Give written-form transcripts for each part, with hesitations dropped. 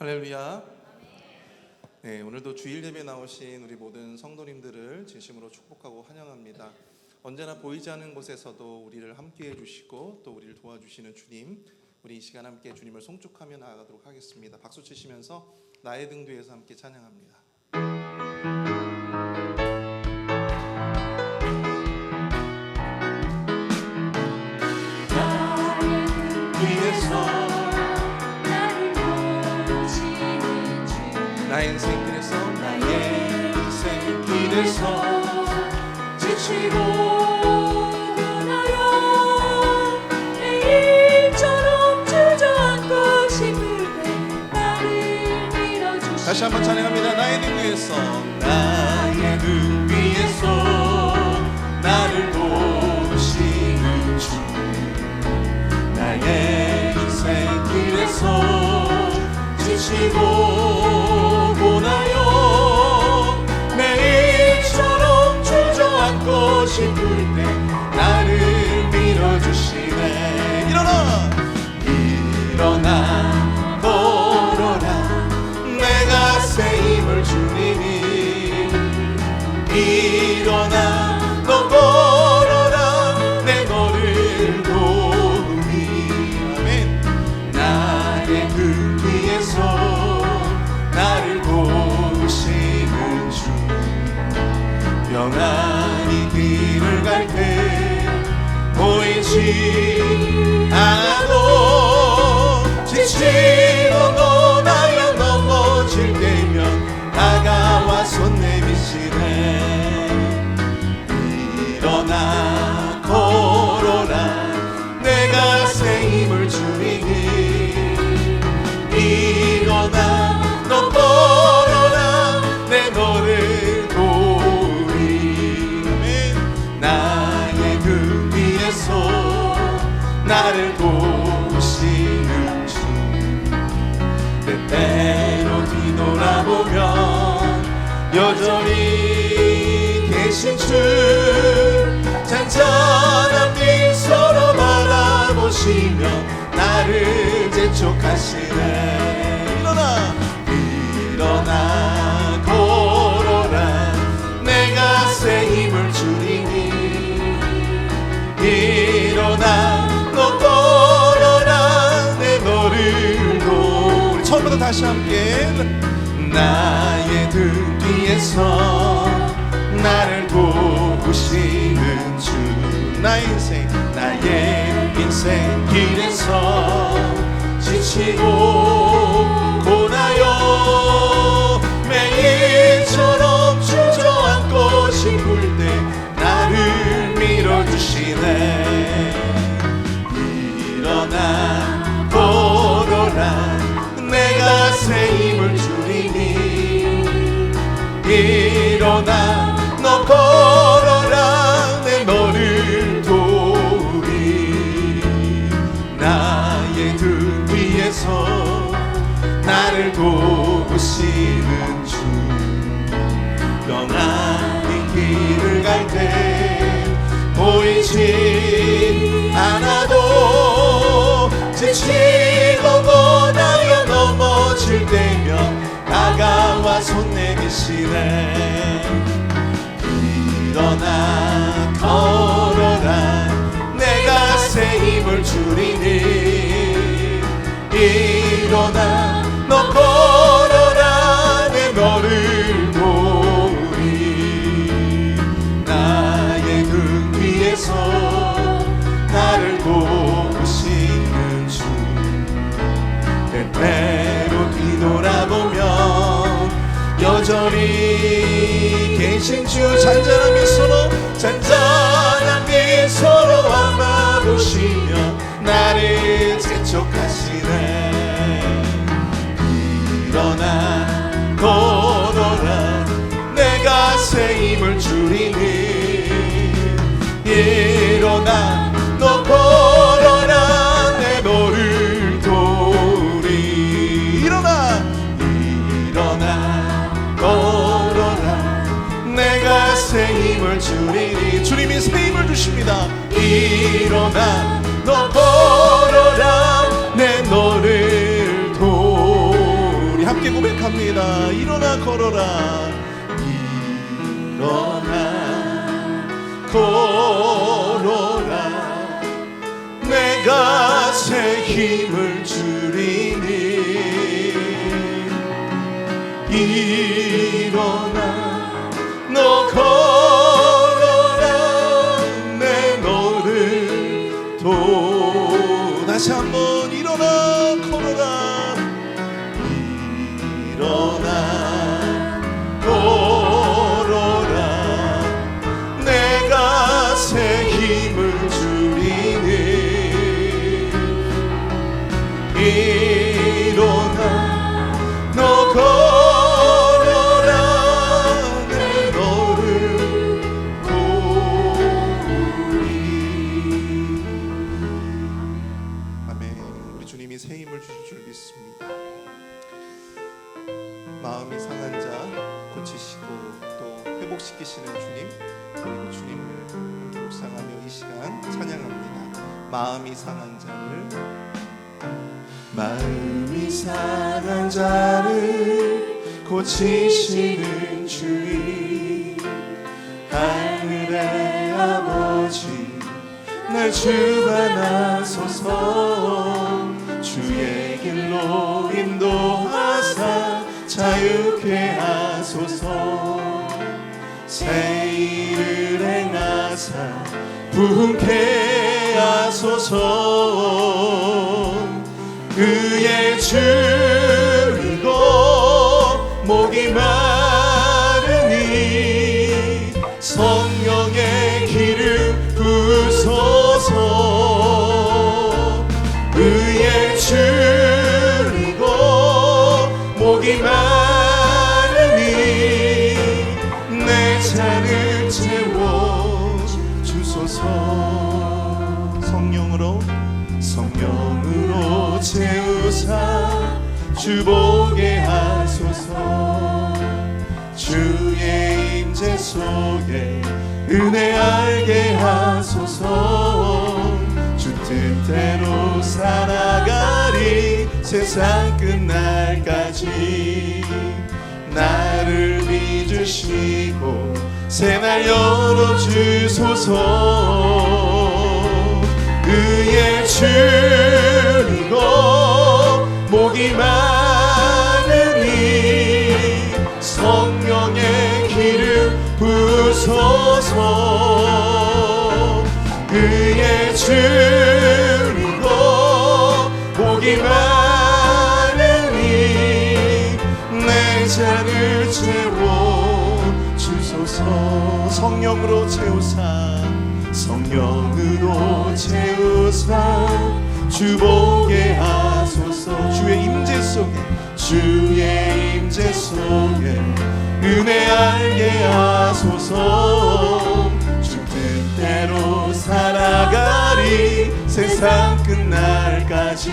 할렐루야. 네, 오늘도 주일 예배 나오신 우리 모든 성도님들을 진심으로 축복하고 환영합니다. 언제나 보이지 않는 곳에서도 우리를 함께 해주시고 또 우리를 도와주시는 주님, 우리 이 시간 함께 주님을 송축하며 나아가도록 하겠습니다. 박수 치시면서 나의 등 뒤에서 함께 찬양합니다. 나의 인생길에서 지치고 떠나요 매일처럼 주저앉고 싶을 때 나를 밀어주시네. 다시 한번 찬양합니다. 나의 등 위에서 나를 도우시는 주, 나의 인생길에서 지치고 고나요 매일처럼 주저앉고 싶을 때 나를 밀어주시네. 일어나 걸어라 내가 새 힘을 주리니. 일어나 너 걸어라 내 너를 도우리. 아멘. 나의 등 뒤에서 나를 도우시는 주, 평안히 길을 갈 때 보이지 않아도 지치고 떠나려 넘어질 때면 다가와 손 내미시네. 일어나 걸어라 내가 새 힘을 주리니. 일어나 너 걸어라 내 너를 도우리. 나의 등 위에서 나를 도우시는 주, 때때로 뒤돌아보면 여전히 계신 주, 잔잔한 미소로 바라보시며 나를 재촉하시네. 일어나 걸어라 내가 새 힘을 주리니. 일어나 너 걸어라 내 너를 도우리. 처음부터 다시 함께 나의 등 뒤에서 나를 도우시는 주, 나의 인생 길에서 지치고 고나요 매일처럼 주저앉고 싶을 때 나를 밀어주시네. 일어나 걸어라 내가 새 힘을 주리니. 일어나 너 걸어라 내 너를 도우리. 나의 등 위에서 나를 도우시는 주, 평안히 길을 갈 때 보이지 않아도 지치고 고나여 넘어질 때면 다가와 손 내미시네. 일어나 걸어라 내가 새 힘을 주리니. 일어나 너 걸어라 내 너를 도우리. 나의 등 위에서 나를 도우시는 주, 때때로 뒤돌아보면 여전히 계신 주, 잔잔한 미소로 바라보시며 나를 재촉하시네. 일어나 걸어라 내가 새 힘을 주리니. 일어나 너 걸어라 내 너를 도우리. 일어나 걸어라 내가 새 힘을 주리니. 주님이 새 힘을 주십니다. 일어나 너 걸어라 내 너를 도우리. 고백합니다. 일어나 걸어라. 일어나 걸어라. 내가 새 힘을 주리니. 일어나 너 걸어라. 내 너를 다시 한번 일어나 걸어라. 일어나 걸어라. 내가 새 힘을 주리니. 일어나 너 걸어라. 내 너를 도우리. 아멘. 우리 주님이 새 힘을 주실 줄 믿습니다. 마음이 상한 자 고치시고 또 회복시키시는 주님, 그리고 주님을 묵상하며 이 시간 찬양합니다. 마음이 상한 자를, 마음이 상한 자를 고치시는 주님, 하늘의 아버지 날 주관하소서. 주의 길로 인도하사 자유케 하소서. 새 일을 행하사 부흥케 하소서. 의의 줄이고 목이 마르니 성령의 기름 부으소서. 의의 줄이고 목이 마르니 내 잔을 채워 주소서. 성령으로 채우사 주보게 하소서. 주의 임재 속에 은혜 알게 하소서. 주 뜻대로 살아가리 세상 끝날까지. 나를 믿으시고 새날 열어주소서. 의의 줄이고 목이 마르니 성령의 기름 부으소서. 의의 줄이고 목이 마르니 내 잔을 채워 주소서. 성령으로 채우사 성령으로 채우사 주보게 하소서. 주의 임재 속에 은혜 알게 하소서. 주 뜻대로 살아가리 세상 끝날까지.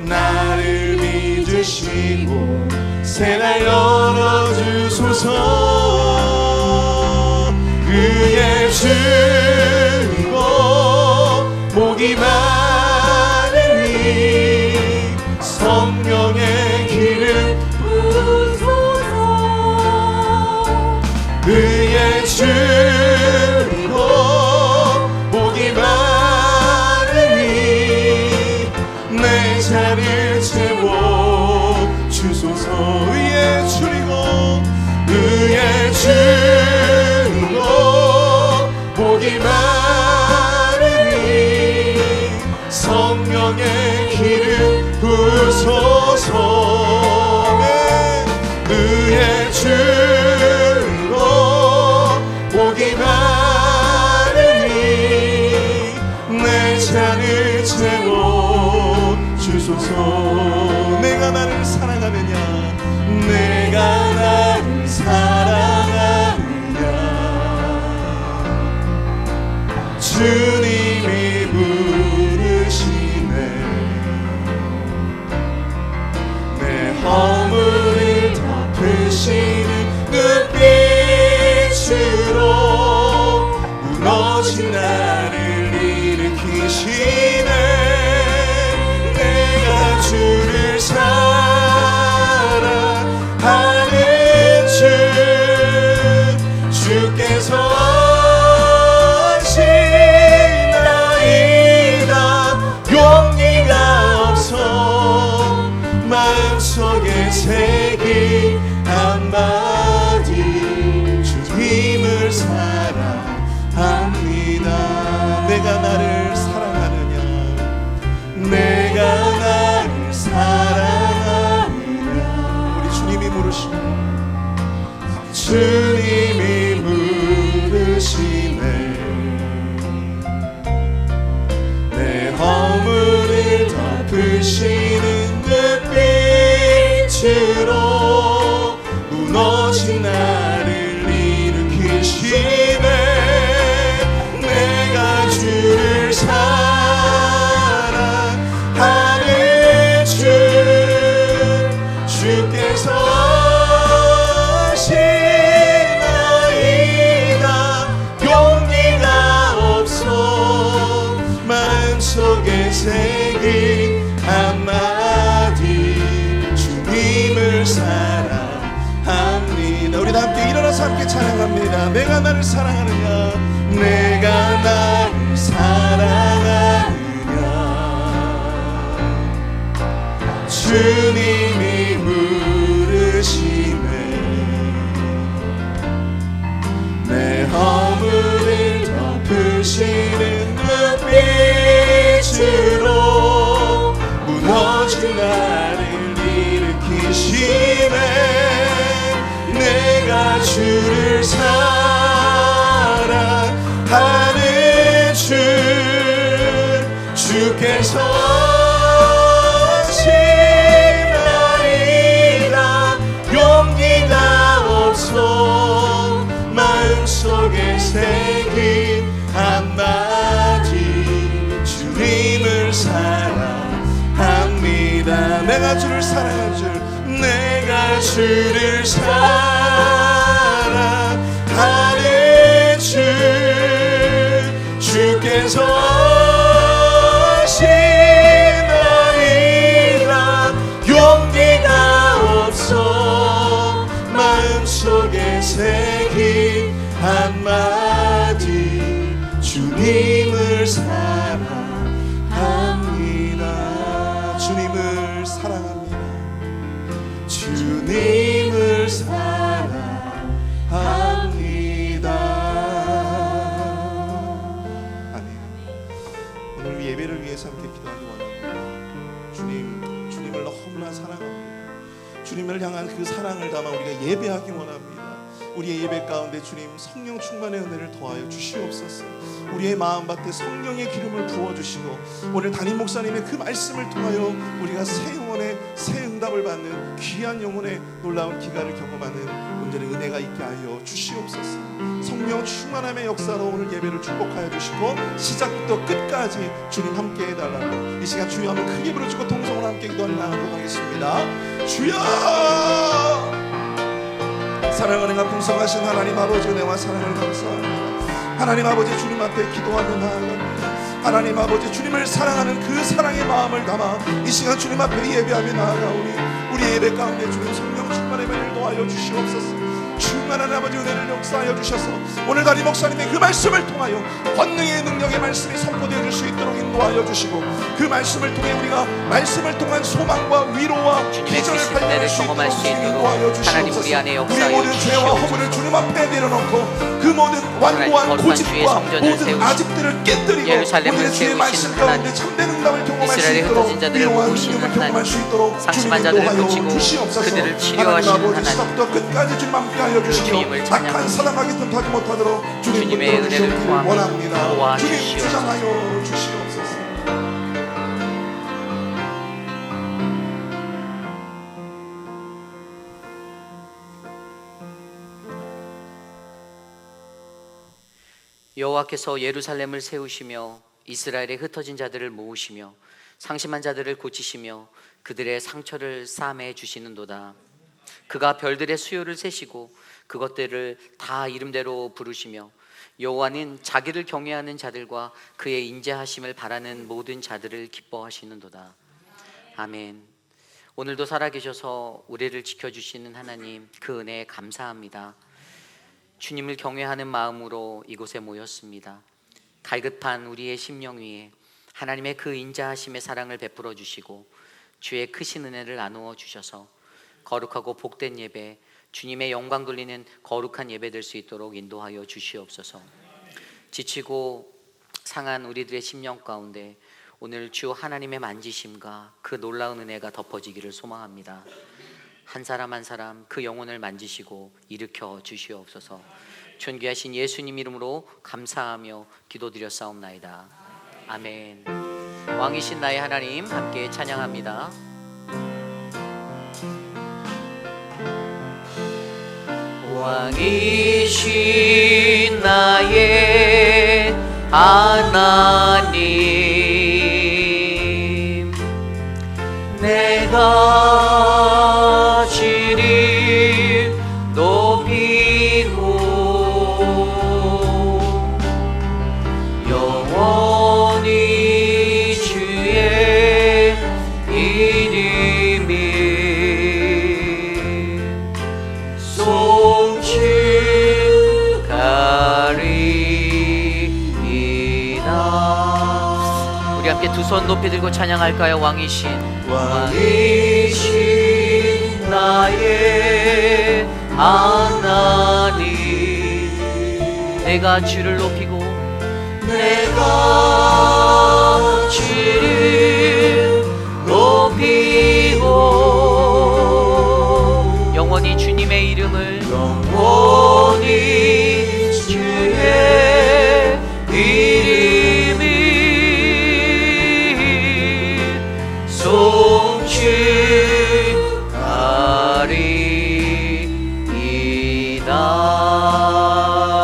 나를 믿으시고 새날 열어주소서. 의의 줄이고 목이 마르니 성령의 기름 부으소서. 의의 줄이고 목이 마르니 내 잔을 채워 주소서. 의의 줄이고 목이 마르니 성령의 기름 부으소서. 의의 줄이고 목이 마르니 내 잔을 채워 주소서. 내가 나를 사랑하느냐 내가 나를 사랑하느냐 주님이 부르시네. 내 허물을 덮으시는 눈빛으로 무너진 나를 일으키시네. 내가 주를 사랑하네. 마음속에 새긴 한마디 주님을 사랑합니다. 내가 나를 사랑하느냐 내가 나를 사랑하느냐 우리 주님이 물으시네 주님이 물으시네 내 허물을 덮으시는 눈빛으로 무너진 나를 일으키시네 내가 주를 사랑하는 주께서 하시나이다 용기가 없어 마음속에 새긴 한마디 주님을 사랑합니다. 우리 다 함께 일어나서 함께 찬양합니다. 내가 나를 사랑하느냐 내가 나를 사랑하느냐 주님이 물으시네 내 허물을 덮으시는 눈빛으로 무너진 나를 일으키시네 내가 주를 사랑하는 주께서 하시나이다 용기가 없어 마음속에 새긴 한마디 주님을 사랑합니다. 내가 주를 사랑할 줄 내가 주를 사랑하는 주께서 하시나이다 용기가 없어 마음속에 새긴 한마디 주님을 사랑합니다. 주님을 사랑합니다. 주님을 사랑합니다. 아멘. 오늘 예배를 위해서 함께 기도하기 원합니다. 주님을 너무나 사랑합니다. 주님을 향한 그 사랑을 담아 우리가 예배하기 원합니다. 우리의 예배 가운데 주님 성령 충만의 은혜를 더하여 주시옵소서. 우리의 마음밭에 성령의 기름을 부어주시고 오늘 담임 목사님의 그 말씀을 통하여 우리가 새 영혼의 새 응답을 받는 귀한 영혼의 놀라운 기가를 경험하는 온전히 은혜가 있게 하여 주시옵소서. 성령 충만함의 역사로 오늘 예배를 축복하여 주시고 시작부터 끝까지 주님 함께 해달라고 이 시간 주여 한번 크게 부르시고 통성을 함께 기도하도록 하겠습니다. 주여 사랑하는 풍성하신 하나님 아버지 은혜와 사랑을 감사합니다. 하나님 아버지 주님 앞에 기도하며 나아갑니다. 하나님 아버지 주님을 사랑하는 그 사랑의 마음을 담아 이 시간 주님 앞에 예배하며 나아가오니 우리 예배 가운데 주님 성령 충만의 은혜를 도와여 주시옵소서. 충만한 아버지 은혜를 역사하여 주셔서 오늘 담임 목사님의 그 말씀을 통하여 권능의 능력의 말씀이 선포되어질 수 있도록 인도하여 주시고 그 말씀을 통해 우리가 말씀을 통한 소망과 위로와 기절을 발견할 수 있도록 인도하여 주시옵소서. 우리 모든 죄와 허물을 주님 앞에 내려놓고 그 모든 완고한 고집과 모든 아집들을 깨뜨리고 오늘 주의 말씀 가운데 참된 응답을 경험할 수 있도록 위로와 능력을 경험할 수 있도록 주님 인도하여 주시옵소서. 하나님 아버지 시작부터 끝까지 주님 함께 하여 주시며 악한 사랑하기 틈타지 못하도록 주님의 은혜를 원합니다. 주님 주장하여 주시옵소서. 여호와께서 예루살렘을 세우시며 이스라엘의 흩어진 자들을 모으시며 상심한 자들을 고치시며 그들의 상처를 싸매 주시는도다. 그가 별들의 수요를 세시고 그것들을 다 이름대로 부르시며 여호와는 자기를 경외하는 자들과 그의 인자하심을 바라는 모든 자들을 기뻐하시는도다. 아멘. 오늘도 살아계셔서 우리를 지켜주시는 하나님 그 은혜에 감사합니다. 주님을 경외하는 마음으로 이곳에 모였습니다. 갈급한 우리의 심령 위에 하나님의 그 인자하심의 사랑을 베풀어 주시고 주의 크신 은혜를 나누어 주셔서 거룩하고 복된 예배, 주님의 영광 돌리는 거룩한 예배 될 수 있도록 인도하여 주시옵소서. 지치고 상한 우리들의 심령 가운데 오늘 주 하나님의 만지심과 그 놀라운 은혜가 덮어지기를 소망합니다. 한 사람 한 사람 그 영혼을 만지시고 일으켜 주시옵소서. 존귀하신 예수님 이름으로 감사하며 기도드렸사옵나이다. 아멘. 왕이신 나의 하나님 함께 찬양합니다. 왕이신 나의 하나님, 내가 주를 높이고 영원히 주의 이름을 송축하리이다. 우리 함께 두 손 높이 들고 찬양할까요? 왕이신 나의 하나님, 내가 주를 높이고 영원히 주님의 이름을 주의 이름을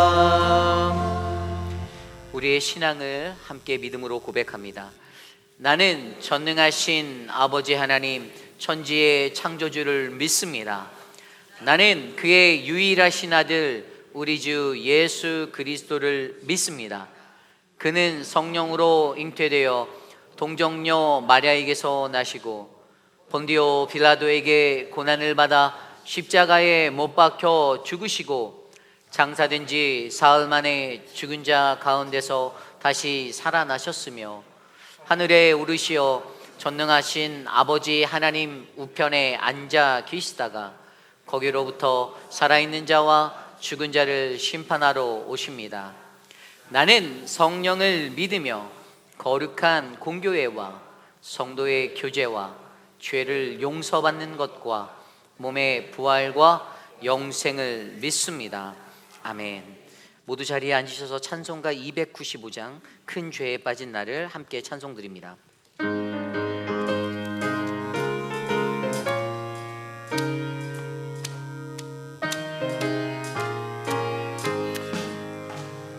송축하리이다. 우리의 신앙을 함께 믿음으로 고백합니다. 나는 전능하신 아버지 하나님, 천지의 창조주를 믿습니다. 나는 그의 유일하신 아들 우리 주 예수 그리스도를 믿습니다. 그는 성령으로 잉태되어 동정녀 마리아에게서 나시고 본디오 빌라도에게 고난을 받아 십자가에 못 박혀 죽으시고 장사된 지 사흘 만에 죽은 자 가운데서 다시 살아나셨으며 하늘에 오르시어 전능하신 아버지 하나님 우편에 앉아 계시다가 거기로부터 살아있는 자와 죽은 자를 심판하러 오십니다. 나는 성령을 믿으며 거룩한 공교회와 성도의 교제와 죄를 용서받는 것과 몸의 부활과 영생을 믿습니다. 아멘. 모두 자리에 앉으셔서 찬송가 295장 큰 죄에 빠진 나를 함께 찬송드립니다.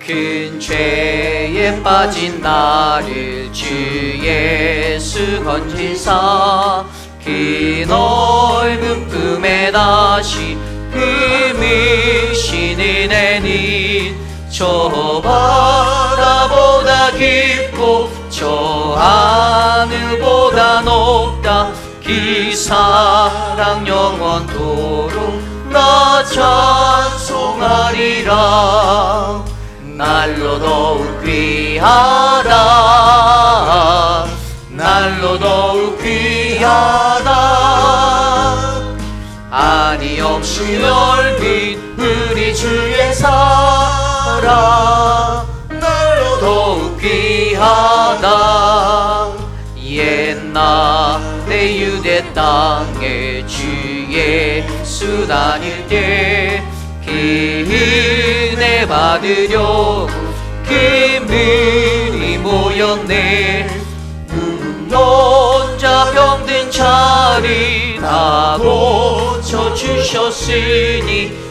큰 죄에 빠진 나를 주 예수 건지사 그 넓은 품에 다시 품으신 은혜는 저 바다보다 깊고 저 하늘보다 높다. 그 사랑 영원토록 나 찬송하리라. 날로 더욱 귀하다. 날로 더욱 귀하다. 아니 없이 넓은 우리 주의 사랑 날로 더욱 귀하다. 옛날에 유대 땅에 주 예수 다닐 때 그 은혜 받으려 그물이 모였네. 혼자 병든 자를 다 고쳐주셨으니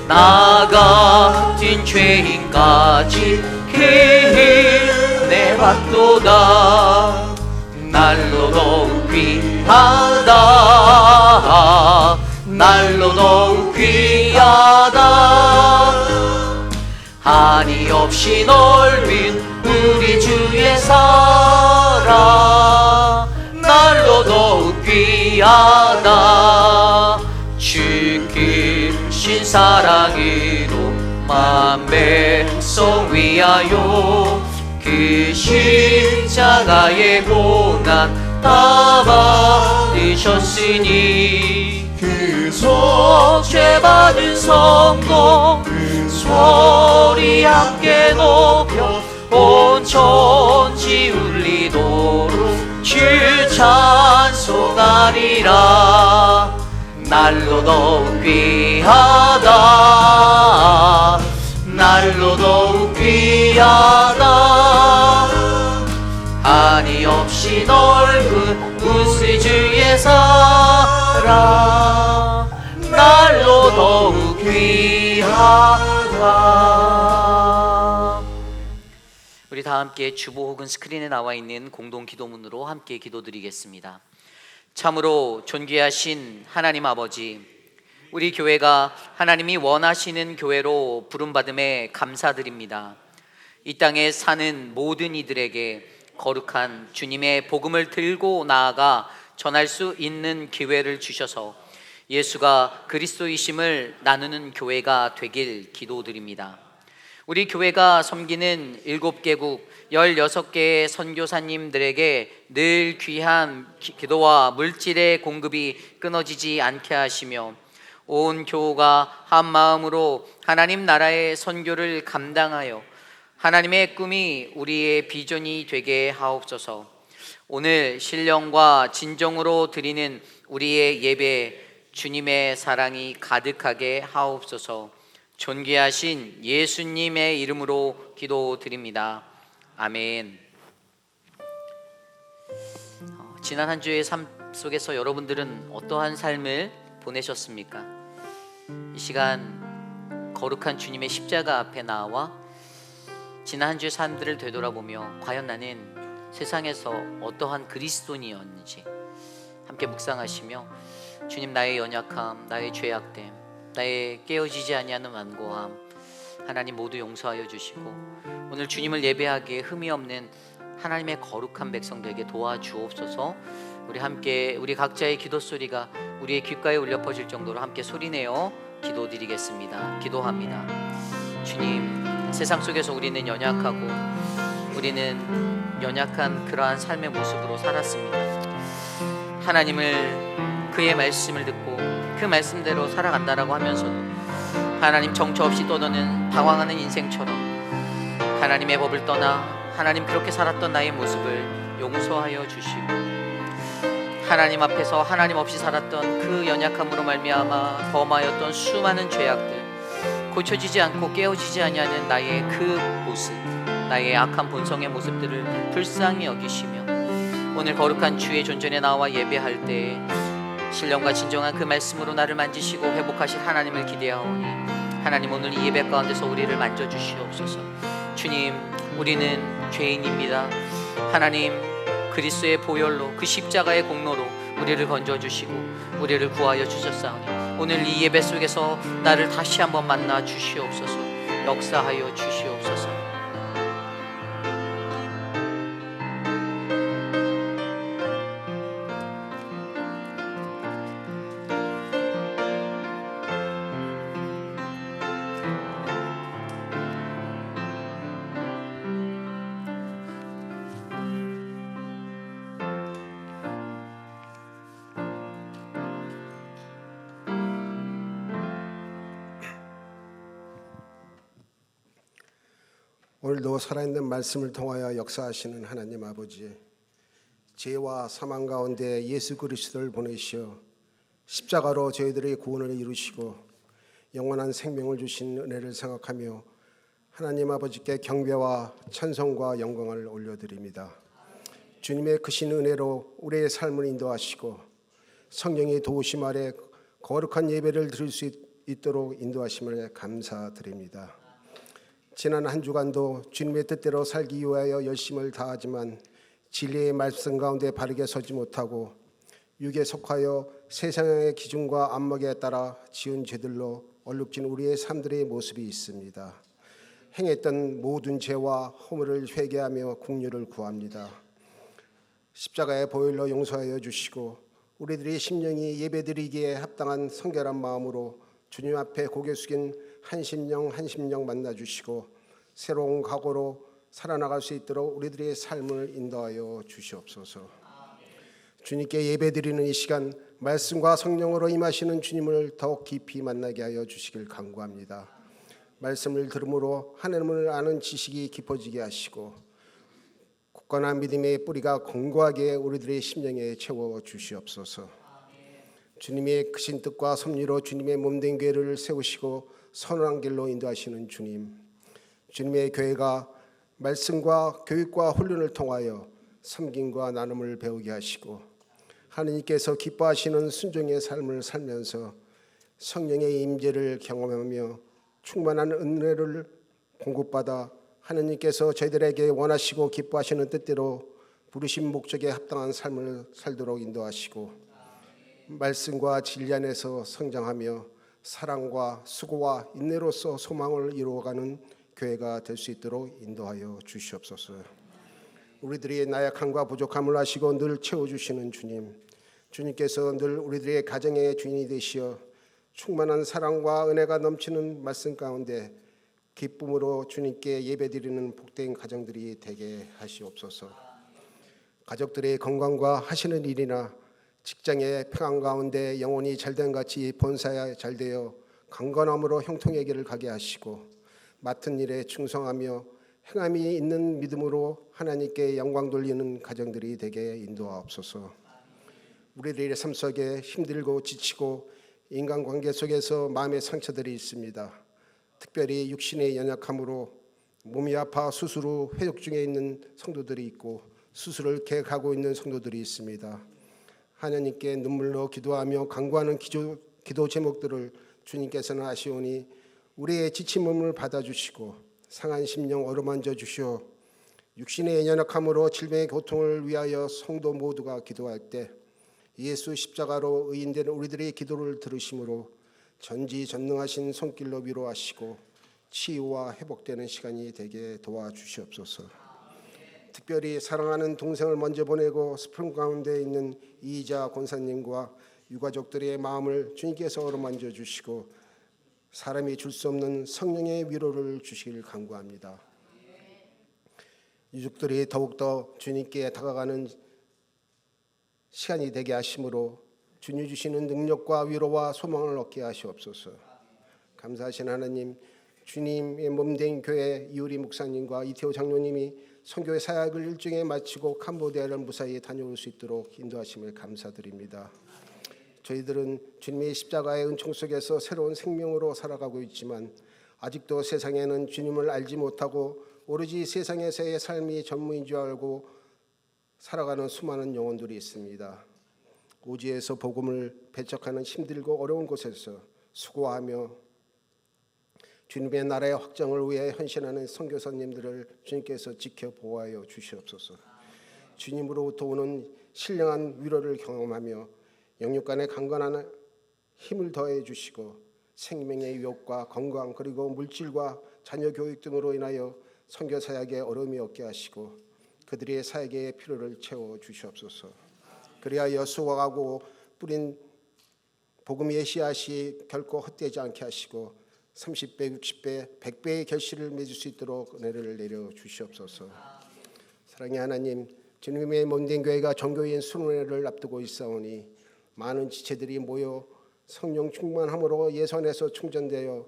나 같은 죄인까지 그 은혜 받도다. 날로 더욱 귀하다. 날로 더욱 귀하다. 한이 없이 넓은 우리 주의 사랑 날로 더욱 귀하다. 주 크신 사랑으로 만 백성 위하여 그 십자가의 고난 다 받으 받으셨으니 그 속죄 받은 성도 소리 함께 높여 온 천지 울리도록 주 찬송하리라. 날로 더욱 귀하다, 날로 더욱 귀하다. 한이 없이 넓은 우스주의 사랑, 날로 더욱 귀하다. 우리 다 함께 주보 혹은 스크린에 나와 있는 공동 기도문으로 함께 기도드리겠습니다. 참으로 존귀하신 하나님 아버지, 우리 교회가 하나님이 원하시는 교회로 부름받음에 감사드립니다. 이 땅에 사는 모든 이들에게 거룩한 주님의 복음을 들고 나아가 전할 수 있는 기회를 주셔서 예수가 그리스도이심을 나누는 교회가 되길 기도드립니다. 우리 교회가 섬기는 7개국 16개의 선교사님들에게 늘 귀한 기도와 물질의 공급이 끊어지지 않게 하시며 온 교우가 한 마음으로 하나님 나라의 선교를 감당하여 하나님의 꿈이 우리의 비전이 되게 하옵소서. 오늘 신령과 진정으로 드리는 우리의 예배, 주님의 사랑이 가득하게 하옵소서. 존귀하신 예수님의 이름으로 기도드립니다. 아멘. 지난 한 주의 삶 속에서 여러분들은 어떠한 삶을 보내셨습니까? 이 시간 거룩한 주님의 십자가 앞에 나와 지난 한 주의 삶들을 되돌아보며 과연 나는 세상에서 어떠한 그리스도인이었는지 함께 묵상하시며 주님, 나의 연약함, 나의 죄악됨, 나의 깨어지지 아니하는 완고함 하나님 모두 용서하여 주시고 오늘 주님을 예배하기에 흠이 없는 하나님의 거룩한 백성 되게 도와주옵소서. 우리 함께 우리 각자의 기도 소리가 우리의 귓가에 울려 퍼질 정도로 함께 소리내어 기도드리겠습니다. 기도합니다. 주님, 세상 속에서 우리는 연약하고 우리는 연약한 그러한 삶의 모습으로 살았습니다. 하나님을 그의 말씀을 듣고 그 말씀대로 살아간다라고 하면서도 하나님 정처 없이 떠도는 방황하는 인생처럼 하나님의 법을 떠나 하나님 그렇게 살았던 나의 모습을 용서하여 주시고 하나님 앞에서 하나님 없이 살았던 그 연약함으로 말미암아 범하였던 수많은 죄악들, 고쳐지지 않고 깨어지지 아니하는 나의 그 모습, 나의 악한 본성의 모습들을 불쌍히 여기시며 오늘 거룩한 주의 존전에 나와 예배할 때 신령과 진정한 그 말씀으로 나를 만지시고 회복하실 하나님을 기대하오니 하나님, 오늘 이 예배 가운데서 우리를 만져주시옵소서. 주님, 우리는 죄인입니다. 하나님, 그리스도의 보혈로 그 십자가의 공로로 우리를 건져주시고 우리를 구하여 주셨사오니 오늘 이 예배 속에서 나를 다시 한번 만나 주시옵소서. 역사하여 주시옵소서. 오늘도 살아있는 말씀을 통하여 역사하시는 하나님 아버지, 죄와 사망 가운데 예수 그리스도를 보내시어 십자가로 저희들의 구원을 이루시고 영원한 생명을 주신 은혜를 생각하며 하나님 아버지께 경배와 찬송과 영광을 올려드립니다. 주님의 크신 은혜로 우리의 삶을 인도하시고 성령의 도우심 아래 거룩한 예배를 드릴 수 있도록 인도하심을 감사드립니다. 지난 한 주간도 주님의 뜻대로 살기 위하여 열심을 다하지만 진리의 말씀 가운데 바르게 서지 못하고 육에 속하여 세상의 기준과 안목에 따라 지은 죄들로 얼룩진 우리의 삶들의 모습이 있습니다. 행했던 모든 죄와 허물을 회개하며 긍휼을 구합니다. 십자가의 보혈로 용서하여 주시고 우리들의 심령이 예배드리기에 합당한 성결한 마음으로 주님 앞에 고개 숙인 한 심령 만나주시고 새로운 각오로 살아나갈 수 있도록 우리들의 삶을 인도하여 주시옵소서. 주님께 예배드리는 이 시간 말씀과 성령으로 임하시는 주님을 더욱 깊이 만나게 하여 주시길 간구합니다. 말씀을 들음으로 하나님을 아는 지식이 깊어지게 하시고 굳건한 믿음의 뿌리가 견고하게 우리들의 심령에 채워 주시옵소서. 주님의 크신 뜻과 섭리로 주님의 몸된 교회를 세우시고 선한 길로 인도하시는 주님, 주님의 교회가 말씀과 교육과 훈련을 통하여 섬김과 나눔을 배우게 하시고 하느님께서 기뻐하시는 순종의 삶을 살면서 성령의 임재를 경험하며 충만한 은혜를 공급받아 하느님께서 저희들에게 원하시고 기뻐하시는 뜻대로 부르신 목적에 합당한 삶을 살도록 인도하시고 말씀과 진리 안에서 성장하며 사랑과 수고와 인내로서 소망을 이루어가는 교회가 될 수 있도록 인도하여 주시옵소서. 우리들의 나약함과 부족함을 아시고 늘 채워주시는 주님, 주님께서 늘 우리들의 가정의 주인이 되시어 충만한 사랑과 은혜가 넘치는 말씀 가운데 기쁨으로 주님께 예배드리는 복된 가정들이 되게 하시옵소서. 가족들의 건강과 하시는 일이나 직장의 평안 가운데 영혼이 잘된 같이 본사에 잘되어 강건함으로 형통의 길을 가게 하시고 맡은 일에 충성하며 행함이 있는 믿음으로 하나님께 영광 돌리는 가정들이 되게 인도하옵소서. 우리들의 삶 속에 힘들고 지치고 인간관계 속에서 마음의 상처들이 있습니다. 특별히 육신의 연약함으로 몸이 아파 수술 후 회복 중에 있는 성도들이 있고 수술을 계획하고 있는 성도들이 있습니다. 하나님께 눈물로 기도하며 간구하는 기도 제목들을 주님께서는 아시오니 우리의 지친 몸을 받아주시고 상한 심령 어루만져 주시오. 육신의 연약함으로 질병의 고통을 위하여 성도 모두가 기도할 때 예수 십자가로 의인된 우리들의 기도를 들으심으로 전지전능하신 손길로 위로하시고 치유와 회복되는 시간이 되게 도와주시옵소서. 특별히 사랑하는 동생을 먼저 보내고 슬픔 가운데 있는 이자 권사님과 유가족들의 마음을 주님께서 어루만져 주시고 사람이 줄 수 없는 성령의 위로를 주시길 간구합니다. 유족들이 더욱더 주님께 다가가는 시간이 되게 하심으로 주님 주시는 능력과 위로와 소망을 얻게 하시옵소서. 감사하신 하나님, 주님의 몸된 교회 이우리 목사님과 이태호 장로님이 선교의 사역을 일정에 마치고 캄보디아를 무사히 다녀올 수 있도록 인도하심을 감사드립니다. 저희들은 주님의 십자가의 은총 속에서 새로운 생명으로 살아가고 있지만 아직도 세상에는 주님을 알지 못하고 오로지 세상에서의 삶이 전무인 줄 알고 살아가는 수많은 영혼들이 있습니다. 오지에서 복음을 배척하는 힘들고 어려운 곳에서 수고하며 주님의 나라의 확장을 위해 헌신하는 선교사님들을 주님께서 지켜 보호하여 주시옵소서. 주님으로부터 오는 신령한 위로를 경험하며 영육 간의 강건한 힘을 더해 주시고 생명의 유혹과 건강 그리고 물질과 자녀 교육 등으로 인하여 선교 사역에 어려움이 없게 하시고 그들의 사역의 필요를 채워 주시옵소서. 그리하여 수고하고 뿌린 복음의 씨앗이 결코 헛되지 않게 하시고 30배, 60배, 100배의 결실을 맺을 수 있도록 은혜를 내려 주시옵소서. 사랑의 하나님, 주님의 몸된 교회가 정교인 수련회를 앞두고 있사오니 많은 지체들이 모여 성령 충만함으로 예선에서 충전되어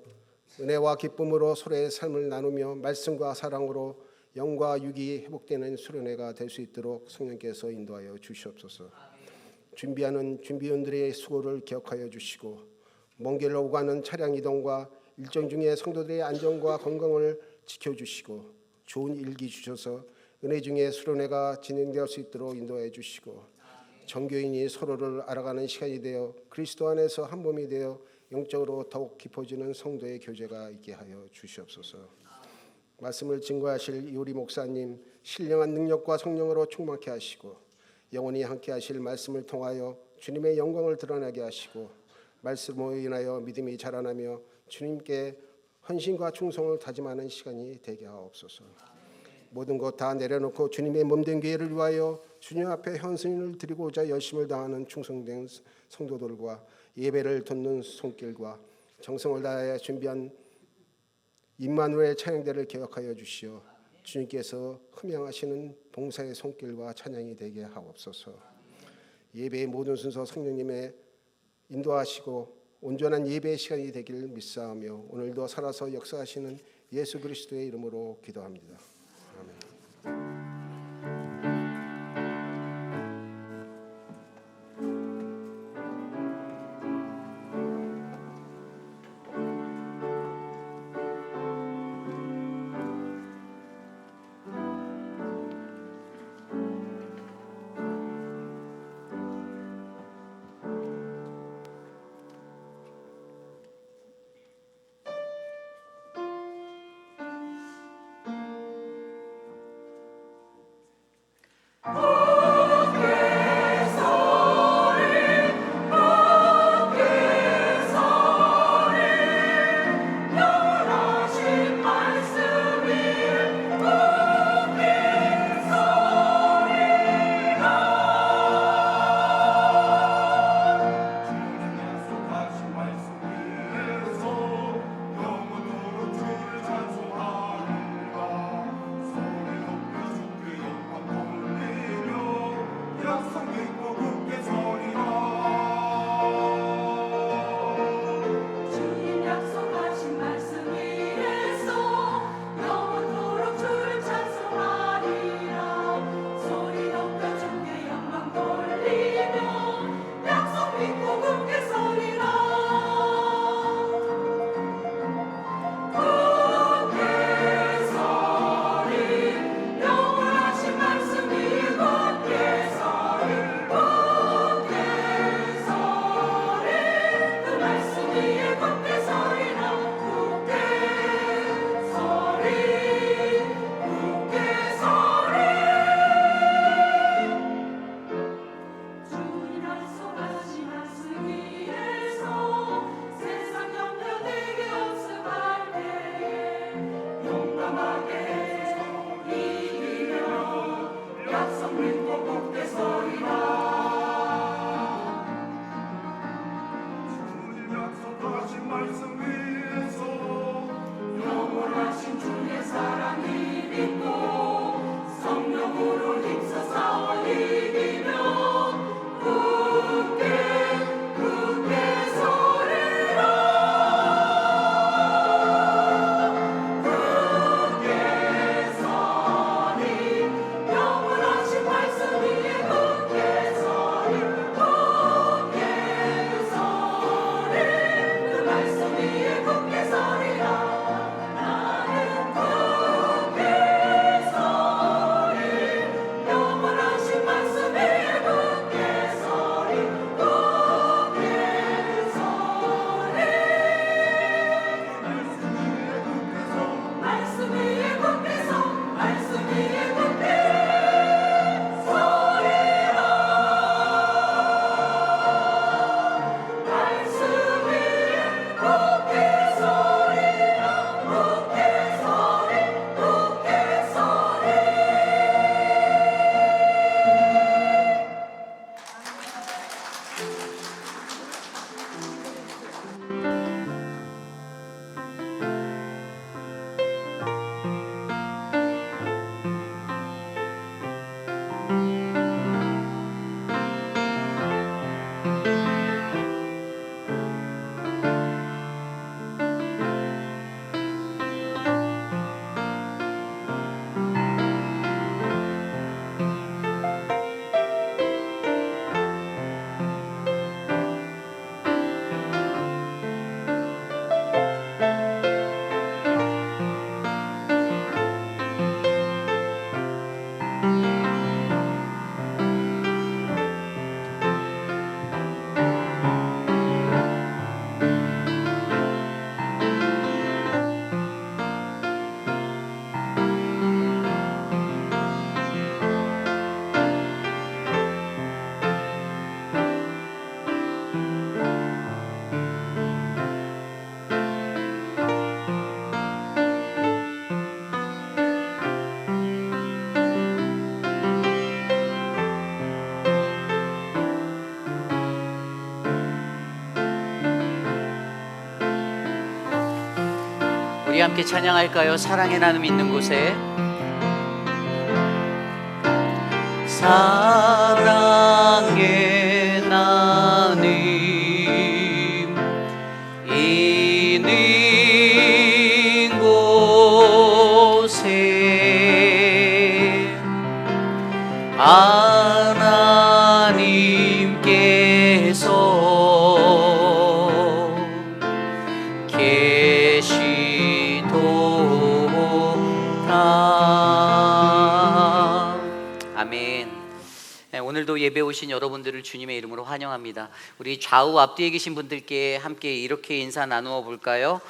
은혜와 기쁨으로 서로의 삶을 나누며 말씀과 사랑으로 영과 육이 회복되는 수련회가 될 수 있도록 성령께서 인도하여 주시옵소서. 준비하는 준비원들의 수고를 기억하여 주시고 먼 길로 오가는 차량 이동과 일정 중에 성도들의 안전과 건강을 지켜주시고 좋은 일기 주셔서 은혜 중에 수련회가 진행될 수 있도록 인도해 주시고 정교인이 서로를 알아가는 시간이 되어 그리스도 안에서 한 몸이 되어 영적으로 더욱 깊어지는 성도의 교제가 있게 하여 주시옵소서. 말씀을 증거하실 이우리 목사님 신령한 능력과 성령으로 충만케 하시고 영원히 함께 하실 말씀을 통하여 주님의 영광을 드러나게 하시고 말씀으로 인하여 믿음이 자라나며 주님께 헌신과 충성을 다짐하는 시간이 되게 하옵소서. 모든 것 다 내려놓고 주님의 몸된 교회를 위하여 주님 앞에 헌신을 드리고자 열심을 다하는 충성된 성도들과 예배를 돕는 손길과 정성을 다하여 준비한 임마누엘 찬양대를 기억하여 주시어 주님께서 흠양하시는 봉사의 손길과 찬양이 되게 하옵소서. 예배의 모든 순서 성령님의 인도하시고 온전한 예배의 시간이 되길 믿사오며 오늘도 살아서 역사하시는 예수 그리스도의 이름으로 기도합니다. 아멘. 우리 함께 찬양할까요? 사랑의 나눔 있는 곳에. 사랑의 예배 오신 여러분들을 주님의 이름으로 환영합니다. 우리 좌우 앞뒤에 계신 분들께 함께 이렇게 인사 나누어 볼까요?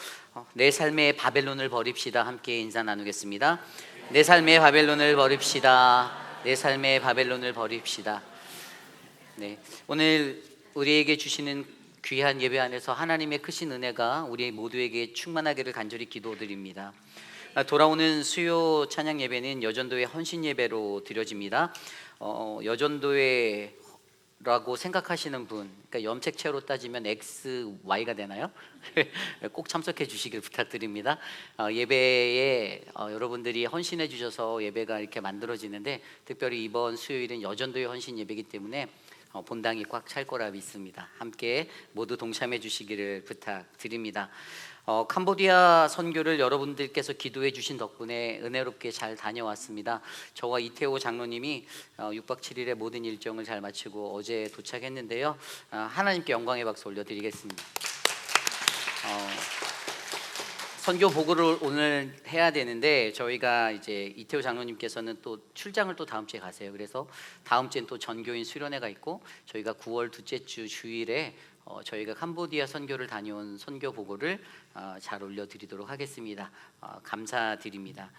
내 삶의 바벨론을 버립시다. 함께 인사 나누겠습니다. 내 삶의 바벨론을 버립시다. 내 삶의 바벨론을 버립시다. 네, 오늘 우리에게 주시는 귀한 예배 안에서 하나님의 크신 은혜가 우리 모두에게 충만하기를 간절히 기도드립니다. 돌아오는 수요 찬양 예배는 여전도의 헌신 예배로 드려집니다. 여전도회라고 생각하시는 분, 그러니까 염색체로 따지면 X, Y가 되나요? 꼭 참석해 주시길 부탁드립니다. 예배에 여러분들이 헌신해 주셔서 예배가 이렇게 만들어지는데, 특별히 이번 수요일은 여전도의 헌신 예배이기 때문에 본당이 꽉 찰 거라 믿습니다. 함께 모두 동참해 주시기를 부탁드립니다. 캄보디아 선교를 여러분들께서 기도해 주신 덕분에 은혜롭게 잘 다녀왔습니다. 저와 이태호 장로님이 6박 7일의 모든 일정을 잘 마치고 어제 도착했는데요. 하나님께 영광의 박수 올려드리겠습니다. 선교 보고를 오늘 해야 되는데, 저희가 이제 이태호 장로님께서는 또 출장을 또 다음 주에 가세요. 그래서 다음 주엔 또 전교인 수련회가 있고, 저희가 9월 둘째 주 주일에 저희가 캄보디아 선교를 다녀온 선교 보고를 잘 올려드리도록 하겠습니다. 감사드립니다.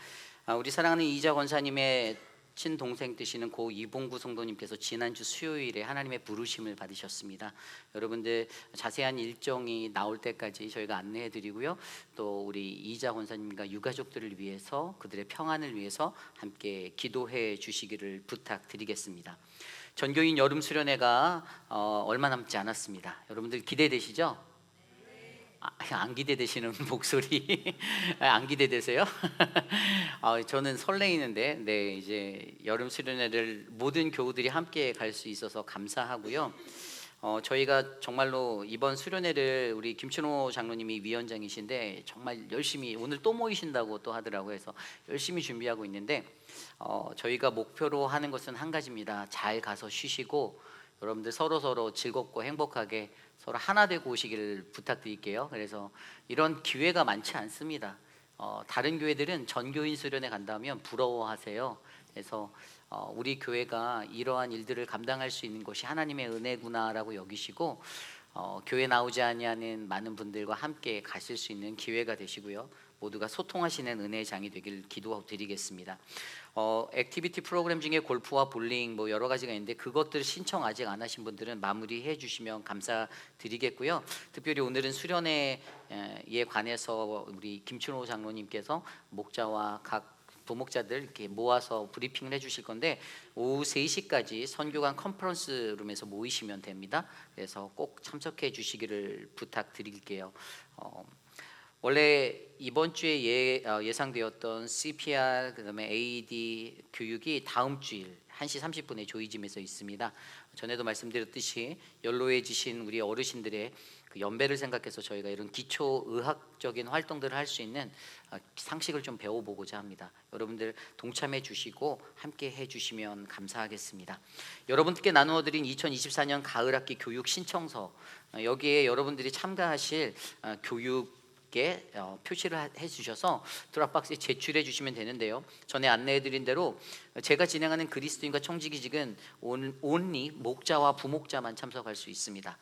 우리 사랑하는 이자 권사님의 친동생 되시는 고 이봉구 성도님께서 지난주 수요일에 하나님의 부르심을 받으셨습니다. 여러분들 자세한 일정이 나올 때까지 저희가 안내해드리고요. 또 우리 이자 권사님과 유가족들을 위해서, 그들의 평안을 위해서 함께 기도해 주시기를 부탁드리겠습니다. 전교인 여름 수련회가 얼마 남지 않았습니다. 여러분들 기대되시죠? 안 기대되시는 목소리. 안 기대되세요? 저는 설레이는데, 네, 이제 여름 수련회를 모든 교우들이 함께 갈 수 있어서 감사하고요. 저희가 정말로 이번 수련회를 우리 김춘호 장로님이 위원장이신데 정말 열심히, 오늘 또 모이신다고 또 하더라고요. 해서 열심히 준비하고 있는데, 저희가 목표로 하는 것은 한 가지입니다. 잘 가서 쉬시고 여러분들 서로 즐겁고 행복하게 서로 하나 되고 오시기를 부탁드릴게요. 그래서 이런 기회가 많지 않습니다. 다른 교회들은 전교인 수련회 간다면 부러워하세요. 그래서 우리 교회가 이러한 일들을 감당할 수 있는 것이 하나님의 은혜구나라고 여기시고, 교회 나오지 아니하는 많은 분들과 함께 가실 수 있는 기회가 되시고요. 모두가 소통하시는 은혜의 장이 되길 기도드리겠습니다. 액티비티 프로그램 중에 골프와 볼링 뭐 여러 가지가 있는데, 그것들 신청 아직 안 하신 분들은 마무리해 주시면 감사드리겠고요. 특별히 오늘은 수련회에 관해서 우리 김춘호 장로님께서 목자와 각 부목자들 이렇게 모아서 브리핑을 해주실 건데, 오후 3시까지 선교관 컨퍼런스 룸에서 모이시면 됩니다. 그래서 꼭 참석해 주시기를 부탁드릴게요. 원래 이번 주에 예상되었던 CPR 그다음에 AED 교육이 다음 주일 1시 30분에 조이짐에서 있습니다. 전에도 말씀드렸듯이 연로해지신 우리 어르신들의 그 연배를 생각해서 저희가 이런 기초 의학적인 활동들을 할 수 있는 상식을 좀 배워보고자 합니다. 여러분들 동참해 주시고 함께 해주시면 감사하겠습니다. 여러분께 나누어드린 2024년 가을학기 교육 신청서, 여기에 여러분들이 참가하실 교육 표시를 해주셔서 드랍박스에 제출해 주시면 되는데요. 전에 안내해드린 대로 제가 진행하는 그리스도인과 청지기직은 온리 목자와 부목자만 참석할 수 있습니다.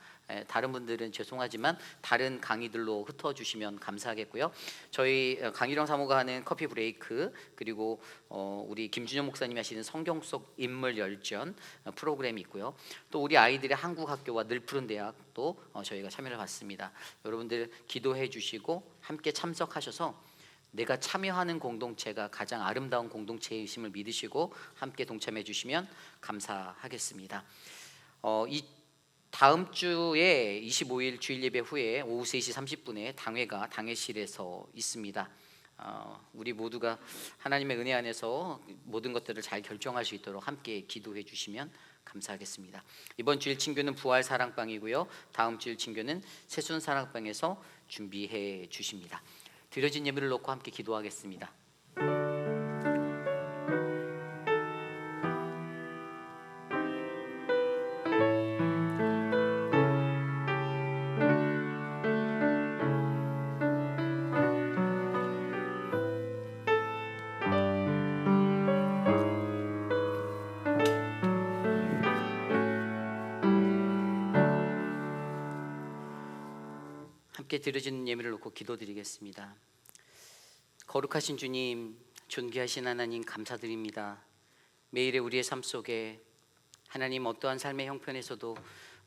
다른 분들은 죄송하지만 다른 강의들로 흩어주시면 감사하겠고요. 저희 강일영 사모가 하는 커피 브레이크, 그리고 우리 김준영 목사님이 하시는 성경 속 인물 열전 프로그램이 있고요. 또 우리 아이들의 한국학교와 늘푸른 대학도 저희가 참여를 받습니다. 여러분들 기도해 주시고 함께 참석하셔서 내가 참여하는 공동체가 가장 아름다운 공동체이심을 믿으시고 함께 동참해 주시면 감사하겠습니다. 이 다음 주에 25일 주일 예배 후에 오후 3시 30분에 당회가 당회실에서 있습니다. 우리 모두가 하나님의 은혜 안에서 모든 것들을 잘 결정할 수 있도록 함께 기도해 주시면 감사하겠습니다. 이번 주일 친교는 부활 사랑방이고요. 다음 주일 친교는 새순 사랑방에서 준비해 주십니다. 드려진 예물을 놓고 함께 기도하겠습니다. 함께 드려지는 예물을 놓고 기도드리겠습니다. 거룩하신 주님, 존귀하신 하나님 감사드립니다. 매일의 우리의 삶 속에 하나님 어떠한 삶의 형편에서도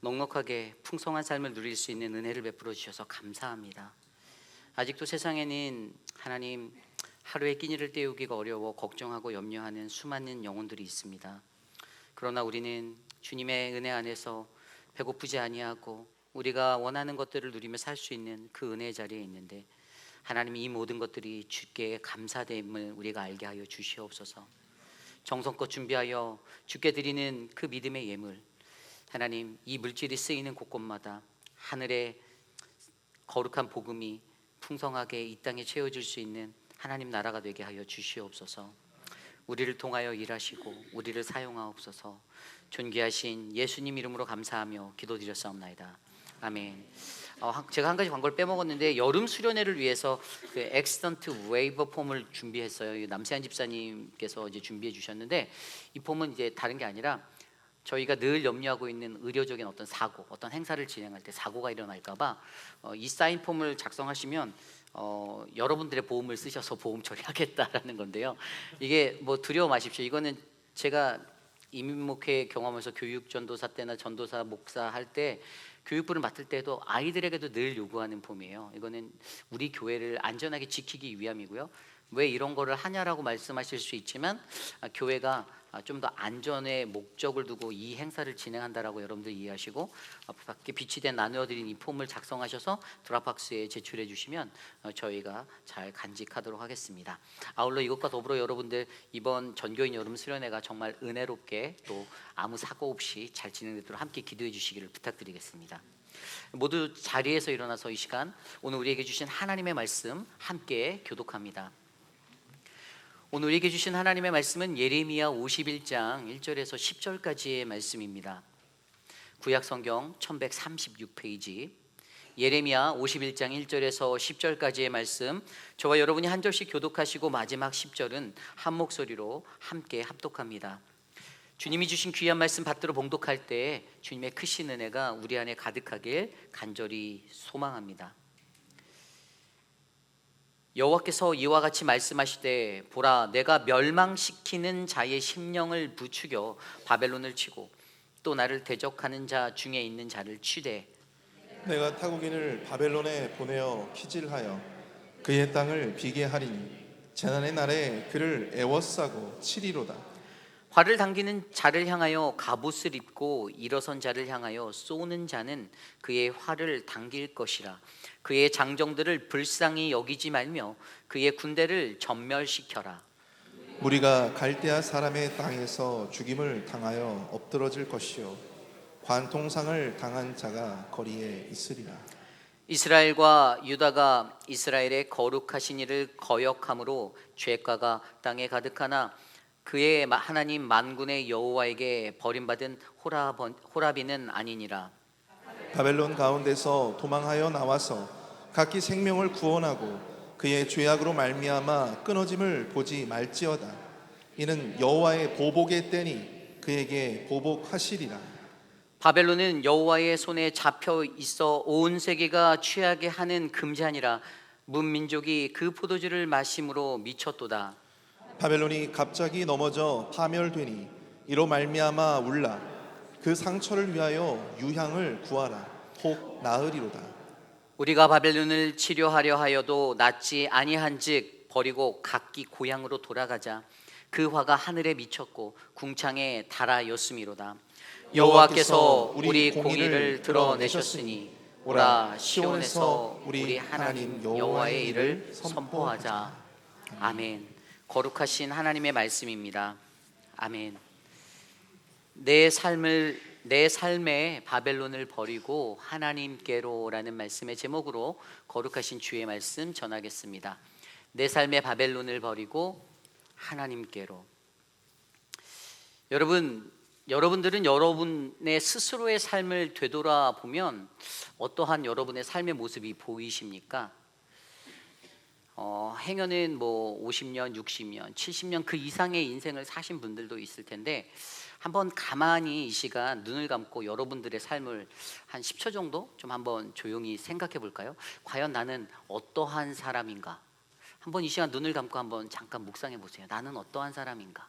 넉넉하게 풍성한 삶을 누릴 수 있는 은혜를 베풀어 주셔서 감사합니다. 아직도 세상에는 하나님 하루의 끼니를 때우기가 어려워 걱정하고 염려하는 수많은 영혼들이 있습니다. 그러나 우리는 주님의 은혜 안에서 배고프지 아니하고 우리가 원하는 것들을 누리며 살 수 있는 그 은혜의 자리에 있는데 하나님 이 모든 것들이 주께 감사됨을 우리가 알게 하여 주시옵소서. 정성껏 준비하여 주께 드리는 그 믿음의 예물, 하나님 이 물질이 쓰이는 곳곳마다 하늘의 거룩한 복음이 풍성하게 이 땅에 채워질 수 있는 하나님 나라가 되게 하여 주시옵소서. 우리를 통하여 일하시고 우리를 사용하옵소서. 존귀하신 예수님 이름으로 감사하며 기도드렸사옵나이다. 아멘. 제가 한 가지 광고를 빼먹었는데 여름 수련회를 위해서 그 엑스턴트 웨이버 폼을 준비했어요. 남세한 집사님께서 이제 준비해 주셨는데 이 폼은 이제 다른 게 아니라 저희가 늘 염려하고 있는 의료적인 어떤 사고, 어떤 행사를 진행할 때 사고가 일어날까봐 이 사인 폼을 작성하시면 여러분들의 보험을 쓰셔서 보험 처리하겠다라는 건데요. 이게 뭐 두려워 마십시오. 이거는 제가 이민목회 경험에서 교육 전도사 때나 전도사 목사 할 때 교육부를 맡을 때도 아이들에게도 늘 요구하는 폼이에요. 이거는 우리 교회를 안전하게 지키기 위함이고요. 왜 이런 거를 하냐라고 말씀하실 수 있지만 교회가 좀 더 안전의 목적을 두고 이 행사를 진행한다라고 여러분들 이해하시고 밖에 비치된 나누어드린 이 폼을 작성하셔서 드랍박스에 제출해 주시면 저희가 잘 간직하도록 하겠습니다. 아울러 이것과 더불어 여러분들 이번 전교인 여름 수련회가 정말 은혜롭게 또 아무 사고 없이 잘 진행되도록 함께 기도해 주시기를 부탁드리겠습니다. 모두 자리에서 일어나서 이 시간 오늘 우리에게 주신 하나님의 말씀 함께 교독합니다. 오늘 우리에게 주신 하나님의 말씀은 예레미야 51장 1절에서 10절까지의 말씀입니다. 구약성경 1136페이지 예레미야 51장 1절에서 10절까지의 말씀, 저와 여러분이 한 절씩 교독하시고 마지막 10절은 한 목소리로 함께 합독합니다. 주님이 주신 귀한 말씀 받들어 봉독할 때 주님의 크신 은혜가 우리 안에 가득하길 간절히 소망합니다. 여호와께서 이와 같이 말씀하시되 보라 내가 멸망시키는 자의 심령을 부추겨 바벨론을 치고 또 나를 대적하는 자 중에 있는 자를 치되 내가 타국인을 바벨론에 보내어 키질하여 그의 땅을 비게 하리니 재난의 날에 그를 애워싸고 치리로다. 활을 당기는 자를 향하여 갑옷을 입고 일어선 자를 향하여 쏘는 자는 그의 활을 당길 것이라. 그의 장정들을 불쌍히 여기지 말며 그의 군대를 전멸시켜라. 무리가 갈대아 사람의 땅에서 죽임을 당하여 엎드러질 것이요 관통상을 당한 자가 거리에 있으리라. 이스라엘과 유다가 이스라엘의 거룩하신 이를 거역함으로 죄가가 땅에 가득하나 그의 하나님 만군의 여호와에게 버림받은 호라비는 아니니라. 바벨론 가운데서 도망하여 나와서 각기 생명을 구원하고 그의 죄악으로 말미암아 끊어짐을 보지 말지어다. 이는 여호와의 보복의 때니 그에게 보복하시리라. 바벨론은 여호와의 손에 잡혀 있어 온 세계가 취하게 하는 금잔이라. 문민족이 그 포도주를 마심으로 미쳤도다. 바벨론이 갑자기 넘어져 파멸되니 이로 말미암아 울라. 그 상처를 위하여 유향을 구하라. 혹 나으리로다. 우리가 바벨론을 치료하려 하여도 낫지 아니한즉 버리고 각기 고향으로 돌아가자. 그 화가 하늘에 미쳤고 궁창에 달하였음이로다. 여호와께서 우리 공의를 드러내셨으니 오라 시온에서 우리 하나님 여호와의 일을 선포하자. 아멘. 거룩하신 하나님의 말씀입니다. 아멘. 내 삶의 바벨론을 버리고 하나님께로라는 말씀의 제목으로 거룩하신 주의 말씀 전하겠습니다. 내 삶의 바벨론을 버리고 하나님께로. 여러분들은 여러분의 스스로의 삶을 되돌아보면 어떠한 여러분의 삶의 모습이 보이십니까? 행여는 뭐 50년, 60년, 70년 그 이상의 인생을 사신 분들도 있을 텐데 한번 가만히 이 시간 눈을 감고 여러분들의 삶을 한 10초 정도 좀 한번 조용히 생각해 볼까요? 과연 나는 어떠한 사람인가? 한번 이 시간 눈을 감고 한번 잠깐 묵상해 보세요. 나는 어떠한 사람인가?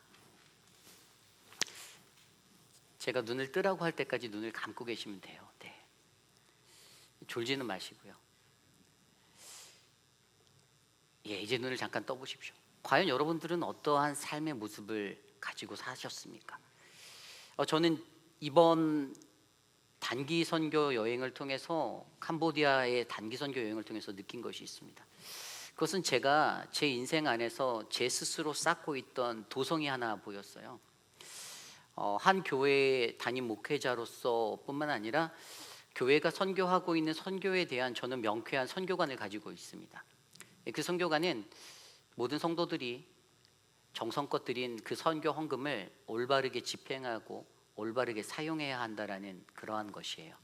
제가 눈을 뜨라고 할 때까지 눈을 감고 계시면 돼요. 네. 졸지는 마시고요. 예, 이제 눈을 잠깐 떠보십시오. 과연 여러분들은 어떠한 삶의 모습을 가지고 사셨습니까? 저는 이번 단기 선교 여행을 통해서 캄보디아의 단기 선교 여행을 통해서 느낀 것이 있습니다. 그것은 제가 제 인생 안에서 제 스스로 쌓고 있던 도성이 하나 보였어요. 한 교회 담임 목회자로서 뿐만 아니라 교회가 선교하고 있는 선교에 대한 저는 명쾌한 선교관을 가지고 있습니다. 그 선교관은 모든 성도들이 정성껏 드린 그 선교 헌금을 올바르게 집행하고 올바르게 사용해야 한다라는 그러한 것이에요.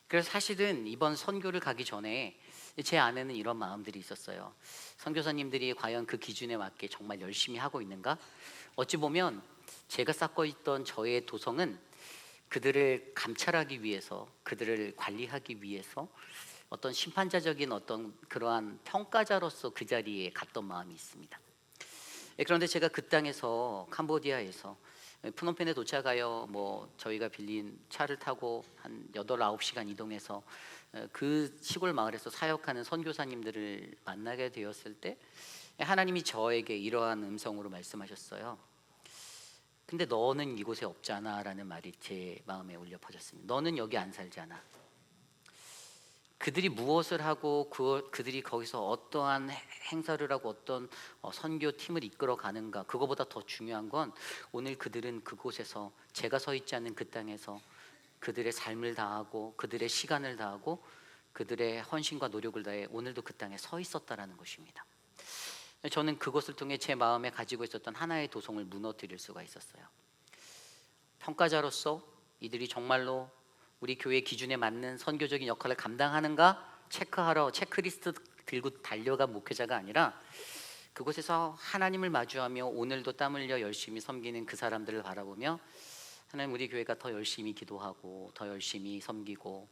그래서 사실은 이번 선교를 가기 전에 제 안에는 이런 마음들이 있었어요. 선교사님들이 과연 그 기준에 맞게 정말 열심히 하고 있는가? 어찌 보면 제가 쌓고 있던 저의 도성은 그들을 감찰하기 위해서, 그들을 관리하기 위해서 어떤 심판자적인 어떤 그러한 평가자로서 그 자리에 갔던 마음이 있습니다. 그런데 제가 그 땅에서 캄보디아에서 프놈펜에 도착하여 뭐 저희가 빌린 차를 타고 한 8, 9시간 이동해서 그 시골 마을에서 사역하는 선교사님들을 만나게 되었을 때 하나님이 저에게 이러한 음성으로 말씀하셨어요. 근데 너는 이곳에 없잖아 라는 말이 제 마음에 울려 퍼졌습니다. 너는 여기 안 살잖아. 그들이 무엇을 하고 그들이 거기서 어떠한 행사를 하고 어떤 선교팀을 이끌어 가는가, 그거보다 더 중요한 건 오늘 그들은 그곳에서 제가 서 있지 않는 그 땅에서 그들의 삶을 다하고 그들의 시간을 다하고 그들의 헌신과 노력을 다해 오늘도 그 땅에 서 있었다라는 것입니다. 저는 그것을 통해 제 마음에 가지고 있었던 하나의 도성을 무너뜨릴 수가 있었어요. 평가자로서 이들이 정말로 우리 교회 기준에 맞는 선교적인 역할을 감당하는가 체크하러 체크리스트 들고 달려간 목회자가 아니라 그곳에서 하나님을 마주하며 오늘도 땀 흘려 열심히 섬기는 그 사람들을 바라보며 하나님, 우리 교회가 더 열심히 기도하고 더 열심히 섬기고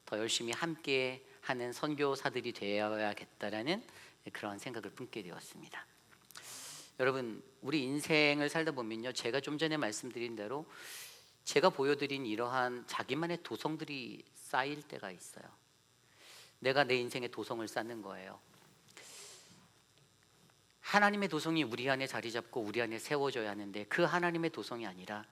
더 열심히 함께 하는 선교사들이 되어야겠다라는 그런 생각을 품게 되었습니다. 여러분, 우리 인생을 살다 보면요, 제가 좀 전에 말씀드린 대로 제가 보여드린 이러한 자기만의 도성들이 쌓일 때가 있어요. 내가 내 인생의 도성을 쌓는 거예요. 하나님의 도성이 우리 안에 자리 잡고 우리 안에 세워져야 하는데 그 하나님의 도성이 아니라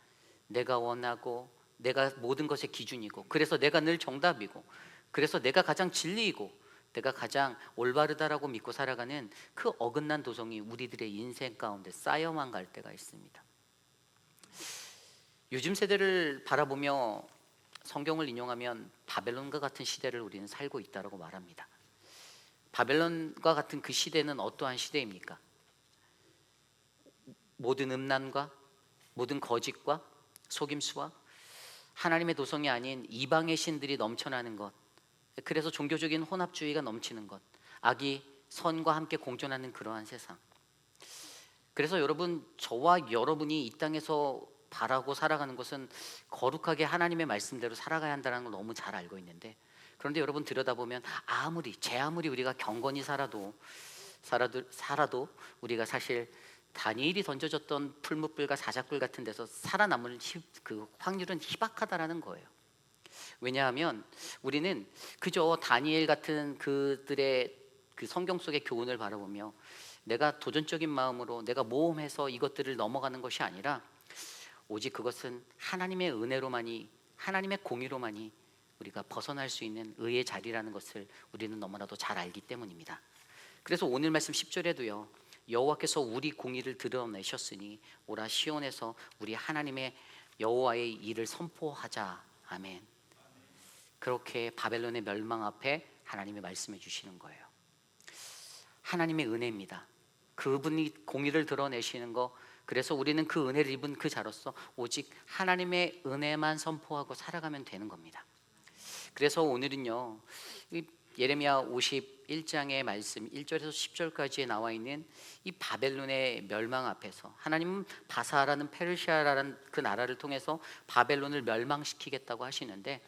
내가 원하고 내가 모든 것의 기준이고 그래서 내가 늘 정답이고 그래서 내가 가장 진리이고 내가 가장 올바르다라고 믿고 살아가는 그 어긋난 도성이 우리들의 인생 가운데 쌓여만 갈 때가 있습니다. 요즘 세대를 바라보며 성경을 인용하면 바벨론과 같은 시대를 우리는 살고 있다고 말합니다. 바벨론과 같은 그 시대는 어떠한 시대입니까? 모든 음란과 모든 거짓과 속임수와 하나님의 도성이 아닌 이방의 신들이 넘쳐나는 것, 그래서 종교적인 혼합주의가 넘치는 것, 악이 선과 함께 공존하는 그러한 세상. 그래서 여러분, 저와 여러분이 이 땅에서 바라고 살아가는 것은 거룩하게 하나님의 말씀대로 살아가야 한다는 걸 너무 잘 알고 있는데, 그런데 여러분 들여다보면 아무리 우리가 경건히 살아도 우리가 사실 다니엘이 던져졌던 풀무불과 사자굴 같은 데서 살아남을 그 확률은 희박하다라는 거예요. 왜냐하면 우리는 그저 다니엘 같은 그들의 그 성경 속의 교훈을 바라보며 내가 도전적인 마음으로 내가 모험해서 이것들을 넘어가는 것이 아니라 오직 그것은 하나님의 은혜로만이, 하나님의 공의로만이 우리가 벗어날 수 있는 의의 자리라는 것을 우리는 너무나도 잘 알기 때문입니다. 그래서 오늘 말씀 10절에도요, 여호와께서 우리 공의를 드러내셨으니 오라 시온에서 우리 하나님의 여호와의 일을 선포하자. 아멘. 그렇게 바벨론의 멸망 앞에 하나님이 말씀해 주시는 거예요. 하나님의 은혜입니다. 그분이 공의를 드러내시는 거, 그래서 우리는 그 은혜를 입은 그 자로서 오직 하나님의 은혜만 선포하고 살아가면 되는 겁니다. 그래서 오늘은요, 예레미야 51장의 말씀 1절에서 10절까지에 나와 있는 이 바벨론의 멸망 앞에서 하나님은 바사라는 페르시아라는 그 나라를 통해서 바벨론을 멸망시키겠다고 하시는데,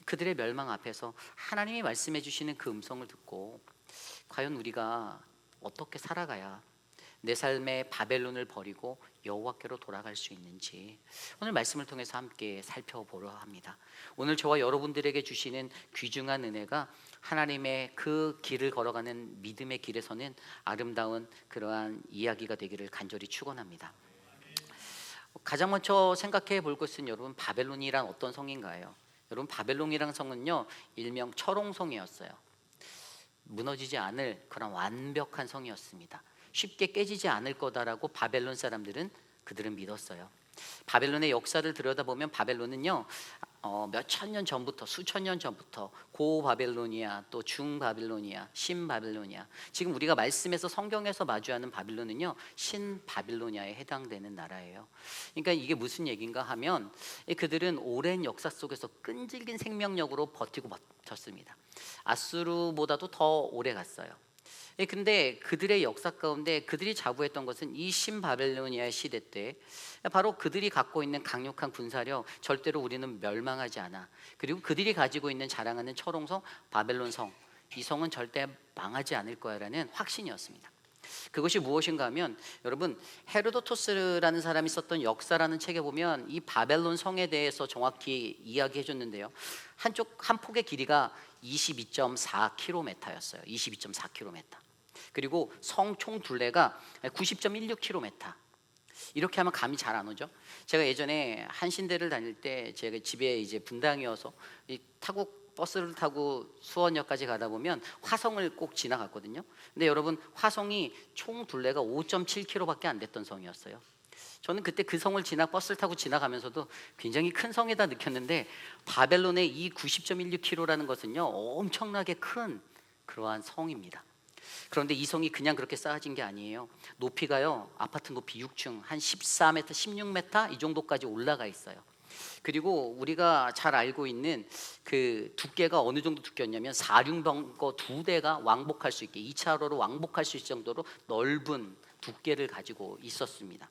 그들의 멸망 앞에서 하나님이 말씀해 주시는 그 음성을 듣고 과연 우리가 어떻게 살아가야 내 삶의 바벨론을 버리고 여호와께로 돌아갈 수 있는지 오늘 말씀을 통해서 함께 살펴보려 합니다. 오늘 저와 여러분들에게 주시는 귀중한 은혜가 하나님의 그 길을 걸어가는 믿음의 길에서는 아름다운 그러한 이야기가 되기를 간절히 축원합니다. 가장 먼저 생각해 볼 것은 여러분, 바벨론이란 어떤 성인가요? 여러분, 바벨론이라는 성은요, 일명 철옹성이었어요. 무너지지 않을 그런 완벽한 성이었습니다. 쉽게 깨지지 않을 거다라고 바벨론 사람들은 그들은 믿었어요. 바벨론의 역사를 들여다보면 바벨론은요, 몇천 년 전부터, 수천 년 전부터 고바벨로니아, 또 중바벨로니아, 신바벨로니아, 지금 우리가 말씀에서 성경에서 마주하는 바빌론은요, 신바빌로니아에 해당되는 나라예요. 그러니까 이게 무슨 얘기인가 하면 그들은 오랜 역사 속에서 끈질긴 생명력으로 버티고 버텼습니다. 아수르보다도 더 오래 갔어요. 근데 그들의 역사 가운데 그들이 자부했던 것은 이 신바벨로니아의 시대 때 바로 그들이 갖고 있는 강력한 군사력, 절대로 우리는 멸망하지 않아. 그리고 그들이 가지고 있는 자랑하는 철옹성 바벨론 성, 이 성은 절대 망하지 않을 거야라는 확신이었습니다. 그것이 무엇인가 하면, 여러분, 헤로도토스라는 사람이 썼던 역사라는 책에 보면 이 바벨론 성에 대해서 정확히 이야기해 줬는데요, 한 폭의 길이가 22.4km였어요. 22.4km. 그리고 성 총 둘레가 90.16km. 이렇게 하면 감이 잘 안 오죠. 제가 예전에 한신대를 다닐 때 제가 집에 이제 분당이어서 타고 버스를 타고 수원역까지 가다 보면 화성을 꼭 지나갔거든요. 근데 여러분, 화성이 총 둘레가 5.7km밖에 안 됐던 성이었어요. 저는 그때 그 성을 버스를 타고 지나가면서도 굉장히 큰 성이다 느꼈는데, 바벨론의 이 90.16km라는 것은요, 엄청나게 큰 그러한 성입니다. 그런데 이 성이 그냥 그렇게 쌓아진 게 아니에요. 높이가요, 아파트 높이 6층, 한 14m, 16m 이 정도까지 올라가 있어요. 그리고 우리가 잘 알고 있는 그 두께가 어느 정도 두께였냐면, 사륜병거 2대가 왕복할 수 있게, 2차로로 왕복할 수 있을 정도로 넓은 두께를 가지고 있었습니다.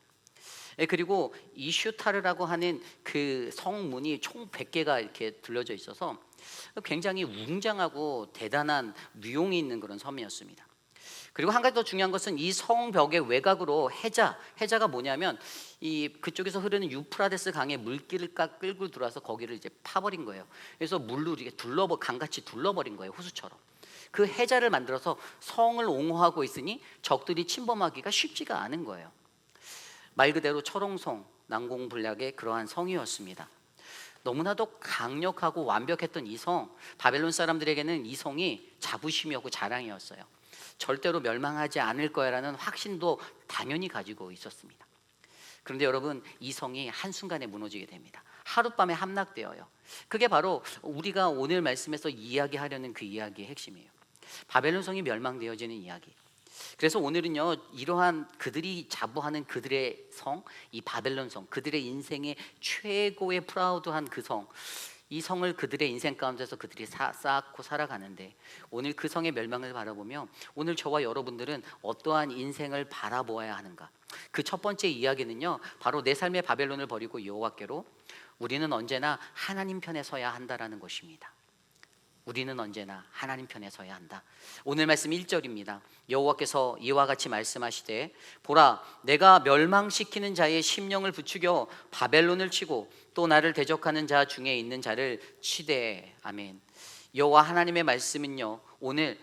그리고 이슈타르라고 하는 그 성문이 총 100개가 이렇게 둘러져 있어서 굉장히 웅장하고 대단한 위용이 있는 그런 섬이었습니다. 그리고 한 가지 더 중요한 것은 이 성벽의 외곽으로 해자가 뭐냐면, 이 그쪽에서 흐르는 유프라데스 강의 물길을 끌고 들어와서 거기를 이제 파버린 거예요. 그래서 물로 이렇게 강같이 둘러버린 거예요, 호수처럼. 그 해자를 만들어서 성을 옹호하고 있으니 적들이 침범하기가 쉽지가 않은 거예요. 말 그대로 철옹성, 난공불락의 그러한 성이었습니다. 너무나도 강력하고 완벽했던 이 성, 바벨론 사람들에게는 이 성이 자부심이었고 자랑이었어요. 절대로 멸망하지 않을 거야라는 확신도 당연히 가지고 있었습니다. 그런데 여러분, 이 성이 한순간에 무너지게 됩니다. 하룻밤에 함락되어요. 그게 바로 우리가 오늘 말씀에서 이야기하려는 그 이야기의 핵심이에요. 바벨론 성이 멸망되어지는 이야기. 그래서 오늘은요, 이러한 그들이 자부하는 그들의 성, 이 바벨론 성, 그들의 인생의 최고의 프라우드한 그 성, 이 성을 그들의 인생 가운데서 그들이 쌓고 살아가는데, 오늘 그 성의 멸망을 바라보며 오늘 저와 여러분들은 어떠한 인생을 바라보아야 하는가? 그 첫 번째 이야기는요, 바로 내 삶의 바벨론을 버리고 여호와께로, 우리는 언제나 하나님 편에 서야 한다라는 것입니다. 우리는 언제나 하나님 편에 서야 한다. 오늘 말씀 1절입니다. 여호와께서 이와 같이 말씀하시되, 보라, 내가 멸망시키는 자의 심령을 부추겨 바벨론을 치고 또 나를 대적하는 자 중에 있는 자를 치되. 아멘. 여호와 하나님의 말씀은요, 오늘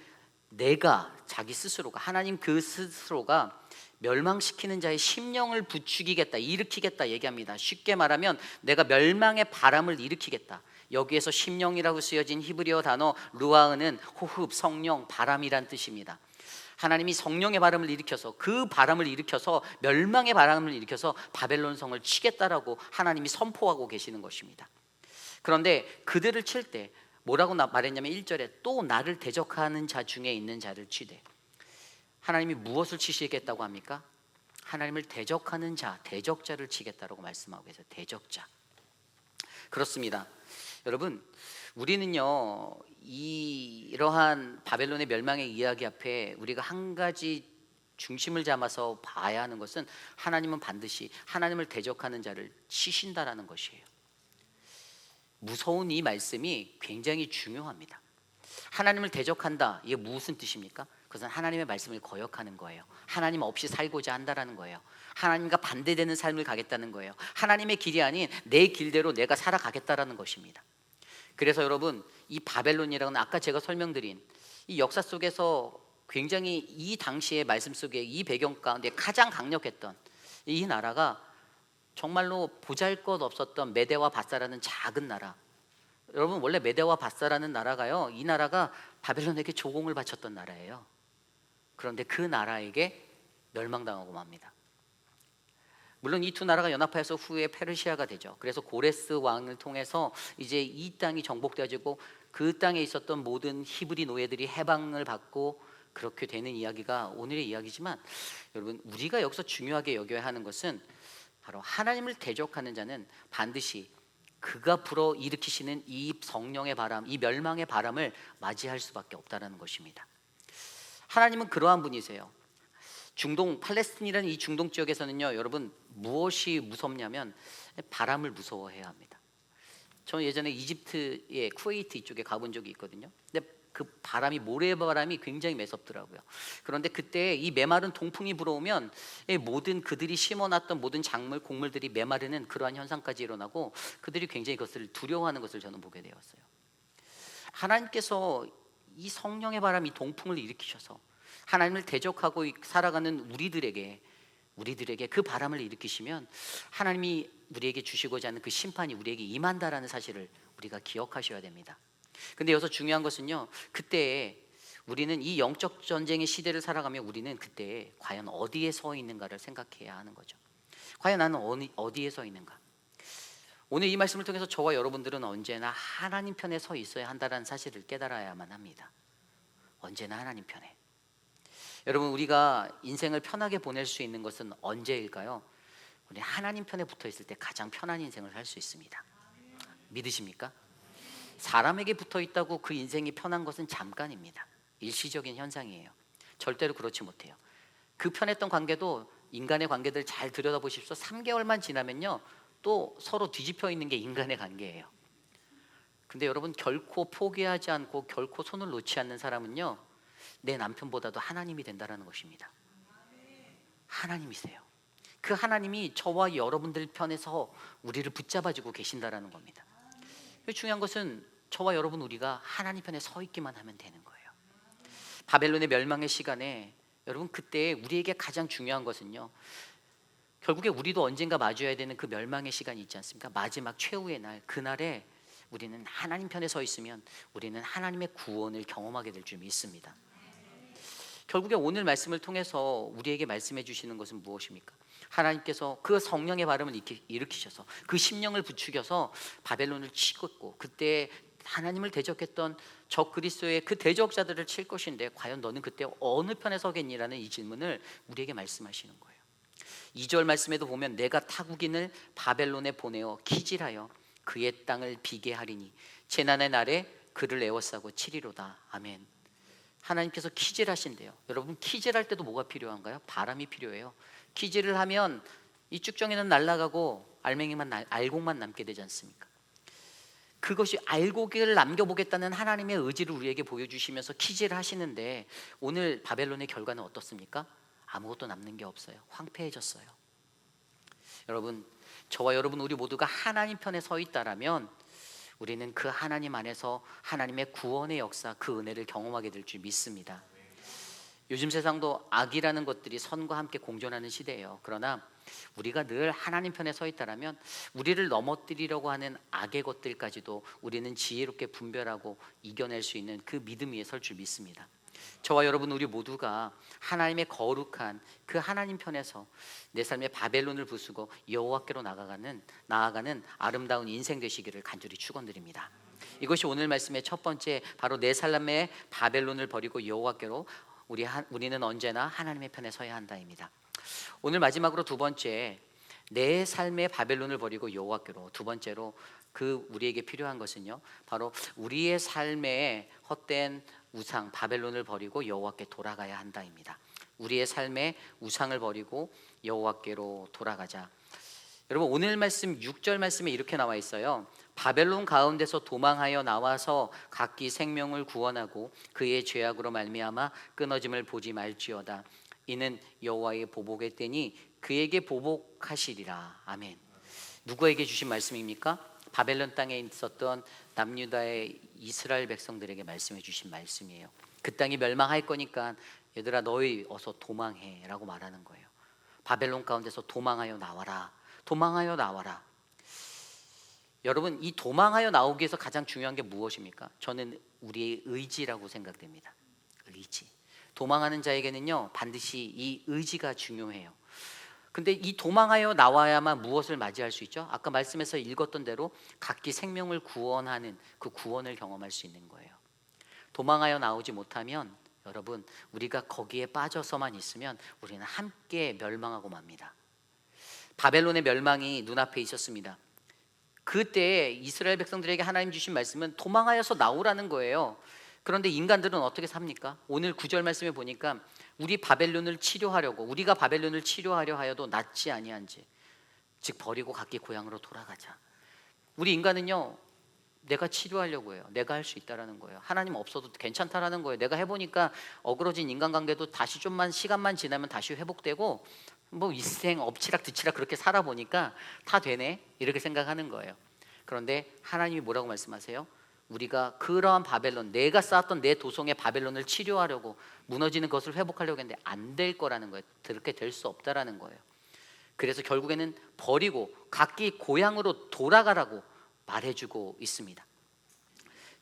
내가, 자기 스스로가, 하나님 그 스스로가 멸망시키는 자의 심령을 부추기겠다, 일으키겠다 얘기합니다. 쉽게 말하면 내가 멸망의 바람을 일으키겠다. 여기에서 심령이라고 쓰여진 히브리어 단어 루아흐는 호흡, 성령, 바람이란 뜻입니다. 하나님이 성령의 바람을 일으켜서, 그 바람을 일으켜서, 멸망의 바람을 일으켜서 바벨론 성을 치겠다라고 하나님이 선포하고 계시는 것입니다. 그런데 그들을 칠 때 뭐라고 말했냐면 1절에 또 나를 대적하는 자 중에 있는 자를 치되. 하나님이 무엇을 치시겠다고 합니까? 하나님을 대적하는 자, 대적자를 치겠다라고 말씀하고 계세요. 대적자. 그렇습니다. 여러분, 우리는요, 이러한 바벨론의 멸망의 이야기 앞에 우리가 한 가지 중심을 잡아서 봐야 하는 것은 하나님은 반드시 하나님을 대적하는 자를 치신다라는 것이에요. 무서운 이 말씀이 굉장히 중요합니다. 하나님을 대적한다, 이게 무슨 뜻입니까? 그것은 하나님의 말씀을 거역하는 거예요. 하나님 없이 살고자 한다라는 거예요. 하나님과 반대되는 삶을 가겠다는 거예요. 하나님의 길이 아닌 내 길대로 내가 살아가겠다라는 것입니다. 그래서 여러분, 이 바벨론이라는 아까 제가 설명드린 이 역사 속에서 굉장히 이 당시의 말씀 속에 이 배경 가운데 가장 강력했던 이 나라가 정말로 보잘것없었던 메대와 바사라는 작은 나라. 여러분, 원래 메대와 바사라는 나라가요, 이 나라가 바벨론에게 조공을 바쳤던 나라예요. 그런데 그 나라에게 멸망당하고 맙니다. 물론 이 두 나라가 연합하여서 후에 페르시아가 되죠. 그래서 고레스 왕을 통해서 이제 이 땅이 정복되어지고 그 땅에 있었던 모든 히브리 노예들이 해방을 받고 그렇게 되는 이야기가 오늘의 이야기지만, 여러분, 우리가 여기서 중요하게 여겨야 하는 것은 바로 하나님을 대적하는 자는 반드시 그가 불어 일으키시는 이 성령의 바람, 이 멸망의 바람을 맞이할 수밖에 없다는 것입니다. 하나님은 그러한 분이세요. 중동 팔레스틴이라는 이 중동 지역에서는요, 여러분, 무엇이 무섭냐면 바람을 무서워해야 합니다. 저는 예전에 이집트의 쿠웨이트 이쪽에 가본 적이 있거든요. 근데 그 바람이, 모래바람이 굉장히 매섭더라고요. 그런데 그때 이 메마른 동풍이 불어오면 모든 그들이 심어놨던 모든 작물, 곡물들이 메마르는 그러한 현상까지 일어나고 그들이 굉장히 그것을 두려워하는 것을 저는 보게 되었어요. 하나님께서 이 성령의 바람, 이 동풍을 일으키셔서 하나님을 대적하고 살아가는 우리들에게 그 바람을 일으키시면 하나님이 우리에게 주시고자 하는 그 심판이 우리에게 임한다라는 사실을 우리가 기억하셔야 됩니다. 근데 여기서 중요한 것은요, 그때 우리는 이 영적 전쟁의 시대를 살아가며 우리는 그때 과연 어디에 서 있는가를 생각해야 하는 거죠. 과연 나는 어디에 서 있는가? 오늘 이 말씀을 통해서 저와 여러분들은 언제나 하나님 편에 서 있어야 한다는 사실을 깨달아야만 합니다. 언제나 하나님 편에. 여러분, 우리가 인생을 편하게 보낼 수 있는 것은 언제일까요? 우리 하나님 편에 붙어 있을 때 가장 편한 인생을 살 수 있습니다. 믿으십니까? 사람에게 붙어 있다고 그 인생이 편한 것은 잠깐입니다. 일시적인 현상이에요. 절대로 그렇지 못해요. 그 편했던 관계도, 인간의 관계들 잘 들여다보십시오. 3개월만 지나면요, 또 서로 뒤집혀 있는 게 인간의 관계예요. 근데 여러분, 결코 포기하지 않고 결코 손을 놓지 않는 사람은요, 내 남편보다도 하나님이 된다는 것입니다. 하나님이세요. 그 하나님이 저와 여러분들 편에서 우리를 붙잡아주고 계신다는 겁니다. 중요한 것은 저와 여러분, 우리가 하나님 편에 서 있기만 하면 되는 거예요. 바벨론의 멸망의 시간에 여러분, 그때 우리에게 가장 중요한 것은요, 결국에 우리도 언젠가 마주해야 되는 그 멸망의 시간이 있지 않습니까? 마지막 최후의 날, 그날에 우리는 하나님 편에 서 있으면 우리는 하나님의 구원을 경험하게 될 줄 믿습니다. 결국에 오늘 말씀을 통해서 우리에게 말씀해 주시는 것은 무엇입니까? 하나님께서 그 성령의 발음을 일으키셔서 그 심령을 부추겨서 바벨론을 치고, 그때 하나님을 대적했던 적 그리스도의 그 대적자들을 칠 것인데 과연 너는 그때 어느 편에 서겠니라는 이 질문을 우리에게 말씀하시는 거예요. 2절 말씀에도 보면 내가 타국인을 바벨론에 보내어 키질하여 그의 땅을 비게 하리니 재난의 날에 그를 에워싸고 치리로다. 아멘. 하나님께서 키질하신대요. 여러분, 키질할 때도 뭐가 필요한가요? 바람이 필요해요. 키질을 하면 이 쭉정이는 날아가고 알곡만 남게 되지 않습니까? 그것이 알곡을 남겨보겠다는 하나님의 의지를 우리에게 보여주시면서 키질을 하시는데, 오늘 바벨론의 결과는 어떻습니까? 아무것도 남는 게 없어요. 황폐해졌어요. 여러분, 저와 여러분, 우리 모두가 하나님 편에 서 있다라면 우리는 그 하나님 안에서 하나님의 구원의 역사, 그 은혜를 경험하게 될 줄 믿습니다. 요즘 세상도 악이라는 것들이 선과 함께 공존하는 시대예요. 그러나 우리가 늘 하나님 편에 서 있다라면 우리를 넘어뜨리려고 하는 악의 것들까지도 우리는 지혜롭게 분별하고 이겨낼 수 있는 그 믿음 위에 설 줄 믿습니다. 저와 여러분, 우리 모두가 하나님의 거룩한 그 하나님 편에서 내 삶의 바벨론을 부수고 여호와께로 나아가는 아름다운 인생 되시기를 간절히 축원드립니다. 이것이 오늘 말씀의 첫 번째, 바로 내 삶의 바벨론을 버리고 여호와께로 우리는 언제나 하나님의 편에 서야 한다입니다. 오늘 마지막으로 두 번째, 내 삶의 바벨론을 버리고 여호와께로, 두 번째로 그 우리에게 필요한 것은요, 바로 우리의 삶에 헛된 우상 바벨론을 버리고 여호와께 돌아가야 한다입니다. 우리의 삶에 우상을 버리고 여호와께로 돌아가자. 여러분, 오늘 말씀 6절 말씀에 이렇게 나와 있어요. 바벨론 가운데서 도망하여 나와서 각기 생명을 구원하고 그의 죄악으로 말미암아 끊어짐을 보지 말지어다. 이는 여호와의 보복의 때니 그에게 보복하시리라. 아멘. 누구에게 주신 말씀입니까? 바벨론 땅에 있었던 남유다의 이스라엘 백성들에게 말씀해 주신 말씀이에요. 그 땅이 멸망할 거니까 얘들아 너희 어서 도망해 라고 말하는 거예요. 바벨론 가운데서 도망하여 나와라. 도망하여 나와라. 여러분, 이 도망하여 나오기 위해서 가장 중요한 게 무엇입니까? 저는 우리의 의지라고 생각됩니다. 의지. 도망하는 자에게는요, 반드시 이 의지가 중요해요. 근데 이 도망하여 나와야만 무엇을 맞이할 수 있죠? 아까 말씀에서 읽었던 대로 각기 생명을 구원하는 그 구원을 경험할 수 있는 거예요. 도망하여 나오지 못하면 여러분, 우리가 거기에 빠져서만 있으면 우리는 함께 멸망하고 맙니다. 바벨론의 멸망이 눈앞에 있었습니다. 그때 이스라엘 백성들에게 하나님 주신 말씀은 도망하여서 나오라는 거예요. 그런데 인간들은 어떻게 삽니까? 오늘 9절 말씀에 보니까 우리가 바벨론을 치료하려 하여도 낫지 아니한지, 즉 버리고 각기 고향으로 돌아가자. 우리 인간은요, 내가 치료하려고 해요. 내가 할 수 있다라는 거예요. 하나님 없어도 괜찮다라는 거예요. 내가 해보니까 어그러진 인간관계도 다시 좀만 시간만 지나면 다시 회복되고, 뭐 일생 엎치락뒤치락 그렇게 살아보니까 다 되네, 이렇게 생각하는 거예요. 그런데 하나님이 뭐라고 말씀하세요? 우리가 그러한 바벨론, 내가 쌓았던 내 도성의 바벨론을 치료하려고, 무너지는 것을 회복하려고 했는데 안 될 거라는 거예요. 그렇게 될 수 없다라는 거예요. 그래서 결국에는 버리고 각기 고향으로 돌아가라고 말해주고 있습니다.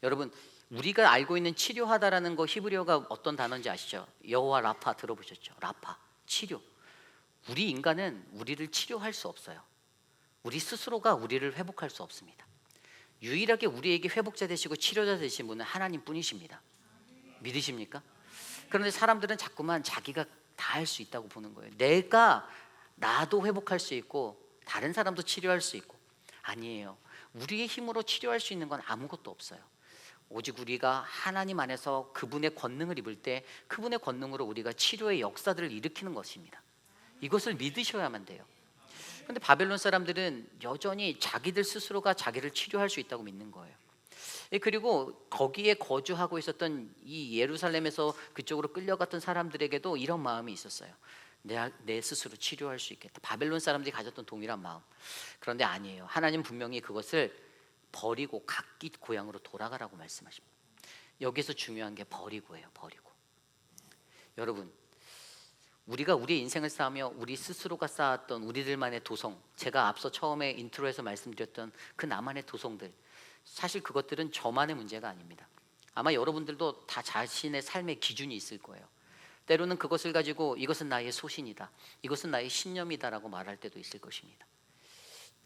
여러분, 우리가 알고 있는 치료하다라는 거, 히브리어가 어떤 단어인지 아시죠? 여호와 라파 들어보셨죠? 라파, 치료. 우리 인간은 우리를 치료할 수 없어요. 우리 스스로가 우리를 회복할 수 없습니다. 유일하게 우리에게 회복자 되시고 치료자 되신 분은 하나님 뿐이십니다. 믿으십니까? 그런데 사람들은 자꾸만 자기가 다 할 수 있다고 보는 거예요. 나도 회복할 수 있고 다른 사람도 치료할 수 있고. 아니에요. 우리의 힘으로 치료할 수 있는 건 아무것도 없어요. 오직 우리가 하나님 안에서 그분의 권능을 입을 때 그분의 권능으로 우리가 치료의 역사들을 일으키는 것입니다. 이것을 믿으셔야만 돼요. 그런데 바벨론 사람들은 여전히 자기들 스스로가 자기를 치료할 수 있다고 믿는 거예요. 그리고 거기에 거주하고 있었던 이 예루살렘에서 그쪽으로 끌려갔던 사람들에게도 이런 마음이 있었어요. 내 스스로 치료할 수 있겠다. 바벨론 사람들이 가졌던 동일한 마음. 그런데 아니에요. 하나님 분명히 그것을 버리고 각기 고향으로 돌아가라고 말씀하십니다. 여기서 중요한 게 버리고예요. 버리고. 여러분, 우리가 우리의 인생을 쌓으며 우리 스스로가 쌓았던 우리들만의 도성, 제가 앞서 처음에 인트로에서 말씀드렸던 그 나만의 도성들, 사실 그것들은 저만의 문제가 아닙니다. 아마 여러분들도 다 자신의 삶의 기준이 있을 거예요. 때로는 그것을 가지고 이것은 나의 소신이다, 이것은 나의 신념이다라고 말할 때도 있을 것입니다.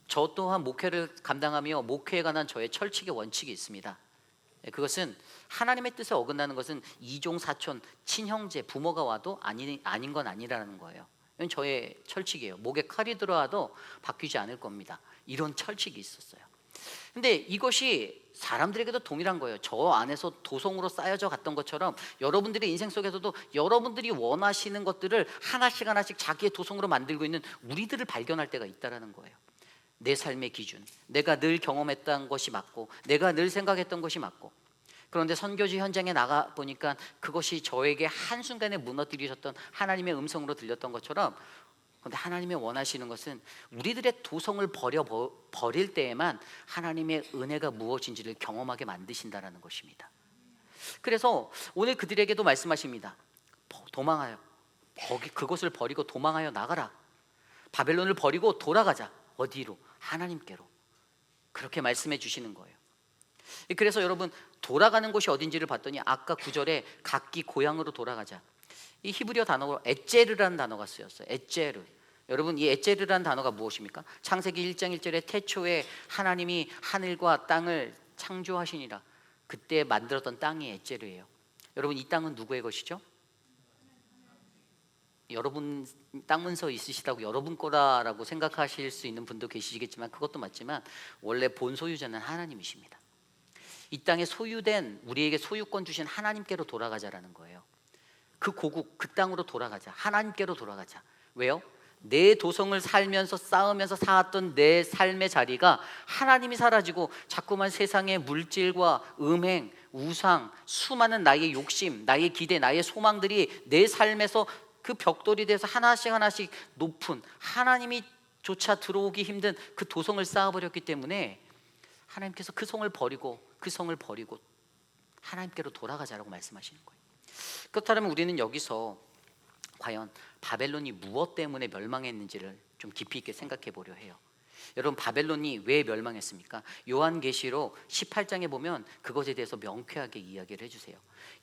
저 또한 목회를 감당하며 목회에 관한 저의 철칙의 원칙이 있습니다. 그것은 하나님의 뜻에 어긋나는 것은 이종 사촌 친형제 부모가 와도 아닌 건 아니라는 거예요. 이건 저의 철칙이에요. 목에 칼이 들어와도 바뀌지 않을 겁니다. 이런 철칙이 있었어요. 근데 이것이 사람들에게도 동일한 거예요. 저 안에서 도성으로 쌓여져 갔던 것처럼 여러분들의 인생 속에서도 여러분들이 원하시는 것들을 하나씩 하나씩 자기의 도성으로 만들고 있는 우리들을 발견할 때가 있다라는 거예요. 내 삶의 기준, 내가 늘 경험했던 것이 맞고 내가 늘 생각했던 것이 맞고, 그런데 선교지 현장에 나가 보니까 그것이 저에게 한순간에 무너뜨리셨던 하나님의 음성으로 들렸던 것처럼, 그런데 하나님이 원하시는 것은 우리들의 도성을 버릴 때에만 하나님의 은혜가 무엇인지를 경험하게 만드신다라는 것입니다. 그래서 오늘 그들에게도 말씀하십니다. 도망하여, 그것을 버리고 도망하여 나가라. 바벨론을 버리고 돌아가자. 어디로? 하나님께로. 그렇게 말씀해 주시는 거예요. 그래서 여러분, 돌아가는 곳이 어딘지를 봤더니 아까 9절에 각기 고향으로 돌아가자, 이 히브리어 단어로 에제르라는 단어가 쓰였어요. 에제르. 여러분, 이 에제르라는 단어가 무엇입니까? 창세기 1장 1절에 태초에 하나님이 하늘과 땅을 창조하시니라, 그때 만들었던 땅이 에제르예요. 여러분, 이 땅은 누구의 것이죠? 여러분 땅 문서 있으시다고 여러분 거라라고 생각하실 수 있는 분도 계시겠지만 그것도 맞지만 원래 본 소유자는 하나님이십니다. 이 땅에 소유된 우리에게 소유권 주신 하나님께로 돌아가자라는 거예요. 그 고국 그 땅으로 돌아가자. 하나님께로 돌아가자. 왜요? 내 도성을 살면서 쌓으면서 살았던 내 삶의 자리가 하나님이 사라지고 자꾸만 세상의 물질과 음행, 우상, 수많은 나의 욕심, 나의 기대, 나의 소망들이 내 삶에서 그 벽돌이 돼서 하나씩 하나씩 높은 하나님이 조차 들어오기 힘든 그 도성을 쌓아버렸기 때문에 하나님께서 그 성을 버리고 하나님께로 돌아가자라고 말씀하시는 거예요. 그렇다면 우리는 여기서 과연 바벨론이 무엇 때문에 멸망했는지를 좀 깊이 있게 생각해 보려 해요. 여러분, 바벨론이 왜 멸망했습니까? 요한계시록 18장에 보면 그것에 대해서 명쾌하게 이야기를 해주세요.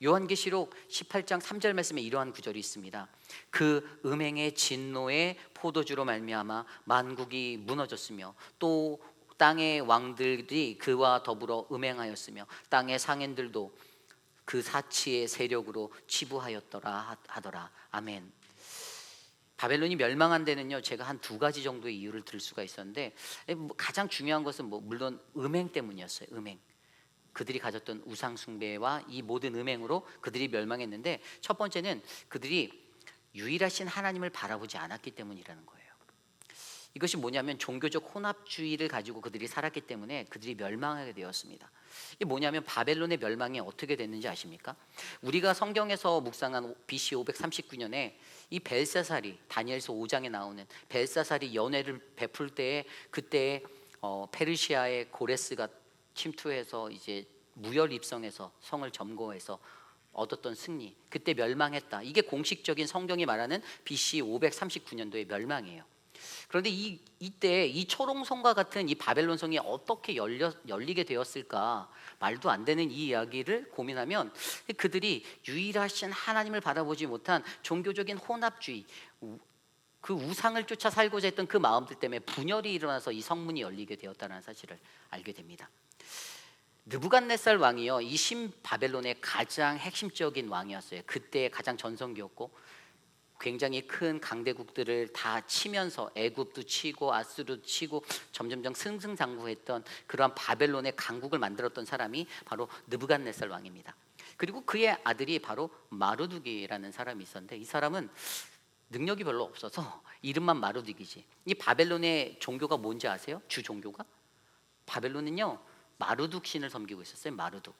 요한계시록 18장 3절 말씀에 이러한 구절이 있습니다. 그 음행의 진노의 포도주로 말미암아 만국이 무너졌으며 또 땅의 왕들이 그와 더불어 음행하였으며 땅의 상인들도 그 사치의 세력으로 치부하였더라 하더라. 아멘. 바벨론이 멸망한 데는요, 제가 한 두 가지 정도의 이유를 들 수가 있었는데 가장 중요한 것은 물론 음행 때문이었어요. 음행. 그들이 가졌던 우상 숭배와 이 모든 음행으로 그들이 멸망했는데, 첫 번째는 그들이 유일하신 하나님을 바라보지 않았기 때문이라는 거예요. 이것이 뭐냐면 종교적 혼합주의를 가지고 그들이 살았기 때문에 그들이 멸망하게 되었습니다. 이게 뭐냐면 바벨론의 멸망이 어떻게 됐는지 아십니까? 우리가 성경에서 묵상한 BC 539년에 이 벨사살이, 다니엘서 5장에 나오는 벨사살이 연회를 베풀 때에 그때 페르시아의 고레스가 침투해서 이제 무혈 입성해서 성을 점거해서 얻었던 승리, 그때 멸망했다. 이게 공식적인 성경이 말하는 BC 539년도의 멸망이에요. 그런데 이때 이 초롱성과 같은 이 바벨론 성이 어떻게 열리게 되었을까? 말도 안 되는 이 이야기를 고민하면 그들이 유일하신 하나님을 바라보지 못한 종교적인 혼합주의, 그 우상을 쫓아 살고자 했던 그 마음들 때문에 분열이 일어나서 이 성문이 열리게 되었다는 사실을 알게 됩니다. 느부갓네살 왕이요, 이 신바벨론의 가장 핵심적인 왕이었어요. 그때 가장 전성기였고 굉장히 큰 강대국들을 다 치면서 애굽도 치고 아수르도 치고 점점점 승승장구했던 그러한 바벨론의 강국을 만들었던 사람이 바로 느부갓네살 왕입니다. 그리고 그의 아들이 바로 마르둑이라는 사람이 있었는데, 이 사람은 능력이 별로 없어서 이름만 마르둑이지. 이 바벨론의 종교가 뭔지 아세요? 주 종교가? 바벨론은요, 마르둑 신을 섬기고 있었어요. 마르둑.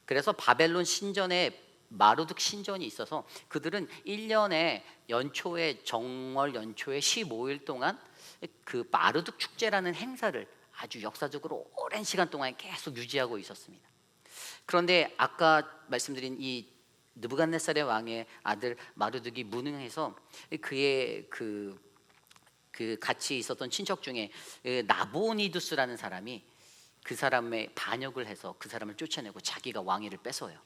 그래서 바벨론 신전에 마르둑 신전이 있어서 그들은 1년에 연초에 정월 연초에 15일 동안 그 마르둑 축제라는 행사를 아주 역사적으로 오랜 시간 동안 계속 유지하고 있었습니다. 그런데 아까 말씀드린 이 느부갓네살의 왕의 아들 마르둑이 무능해서 그의 그 같이 있었던 친척 중에 나보니두스라는 사람이 그 사람의 반역을 해서 그 사람을 쫓아내고 자기가 왕위를 뺏어요.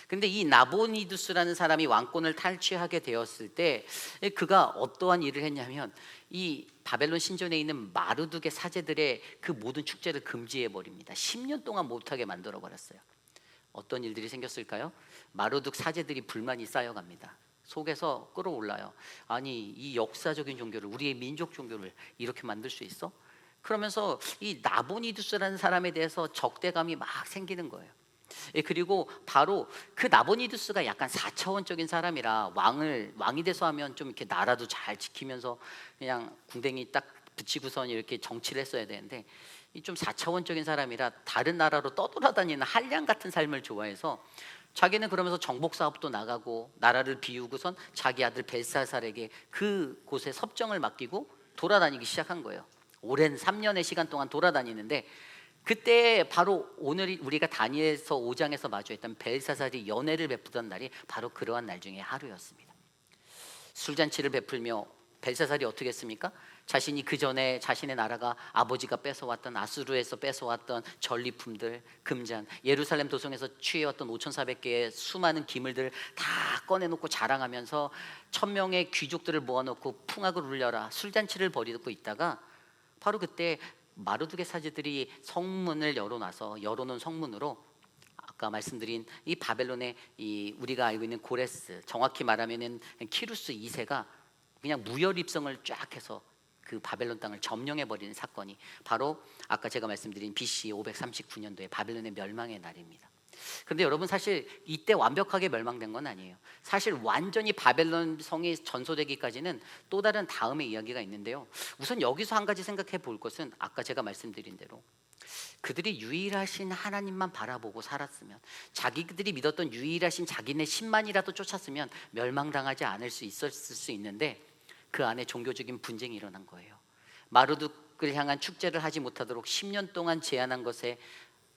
근데 이 나보니두스라는 사람이 왕권을 탈취하게 되었을 때 그가 어떠한 일을 했냐면 이 바벨론 신전에 있는 마르둑의 사제들의 그 모든 축제를 금지해 버립니다. 10년 동안 못하게 만들어 버렸어요. 어떤 일들이 생겼을까요? 마르둑 사제들이 불만이 쌓여갑니다. 속에서 끌어올라요. 아니, 이 역사적인 종교를, 우리의 민족 종교를 이렇게 만들 수 있어? 그러면서 이 나보니두스라는 사람에 대해서 적대감이 막 생기는 거예요. 그리고 바로 그 나보니두스가 약간 4차원적인 사람이라 왕이 돼서 하면 좀 이렇게 나라도 잘 지키면서 그냥 궁뎅이 딱 붙이고선 이렇게 정치를 했어야 되는데, 이 좀 4차원적인 사람이라 다른 나라로 떠돌아다니는 한량 같은 삶을 좋아해서 자기는 그러면서 정복 사업도 나가고 나라를 비우고선 자기 아들 벨사살에게 그 곳에 섭정을 맡기고 돌아다니기 시작한 거예요. 오랜 3년의 시간 동안 돌아다니는데, 그때 바로 오늘 우리가 다니엘서 5장에서 마주했던 벨사살이 연회를 베푸던 날이 바로 그러한 날 중에 하루였습니다. 술잔치를 베풀며 벨사살이 어떻게 했습니까? 자신이 그 전에 자신의 나라가 아버지가 뺏어왔던 아수르에서 뺏어왔던 전리품들, 금잔, 예루살렘 도성에서 취해왔던 5,400개의 수많은 기물들을 다 꺼내놓고 자랑하면서 1,000명의 귀족들을 모아놓고 풍악을 울려라 술잔치를 벌이고 있다가 바로 그때 마르둑의 사제들이 성문을 열어놓은 성문으로 아까 말씀드린 이 바벨론의 이 우리가 알고 있는 고레스, 정확히 말하면은 키루스 2세가 그냥 무혈입성을 쫙 해서 그 바벨론 땅을 점령해 버리는 사건이 바로 아까 제가 말씀드린 BC 539년도에 바벨론의 멸망의 날입니다. 그런데 여러분, 사실 이때 완벽하게 멸망된 건 아니에요. 사실 완전히 바벨론 성이 전소되기까지는 또 다른 다음의 이야기가 있는데요. 우선 여기서 한 가지 생각해 볼 것은 아까 제가 말씀드린 대로 그들이 유일하신 하나님만 바라보고 살았으면, 자기들이 믿었던 유일하신 자기네 신만이라도 쫓았으면 멸망당하지 않을 수 있었을 수 있는데, 그 안에 종교적인 분쟁이 일어난 거예요. 마르둑을 향한 축제를 하지 못하도록 10년 동안 제한한 것에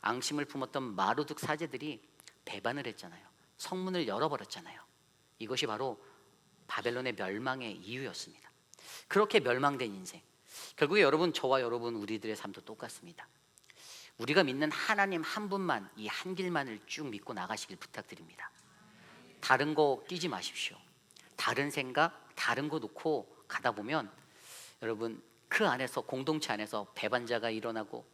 앙심을 품었던 마르둑 사제들이 배반을 했잖아요. 성문을 열어버렸잖아요. 이것이 바로 바벨론의 멸망의 이유였습니다. 그렇게 멸망된 인생, 결국에 여러분, 저와 여러분 우리들의 삶도 똑같습니다. 우리가 믿는 하나님 한 분만, 이 한 길만을 쭉 믿고 나가시길 부탁드립니다. 다른 거 끼지 마십시오. 다른 생각, 다른 거 놓고 가다 보면 여러분, 그 안에서, 공동체 안에서 배반자가 일어나고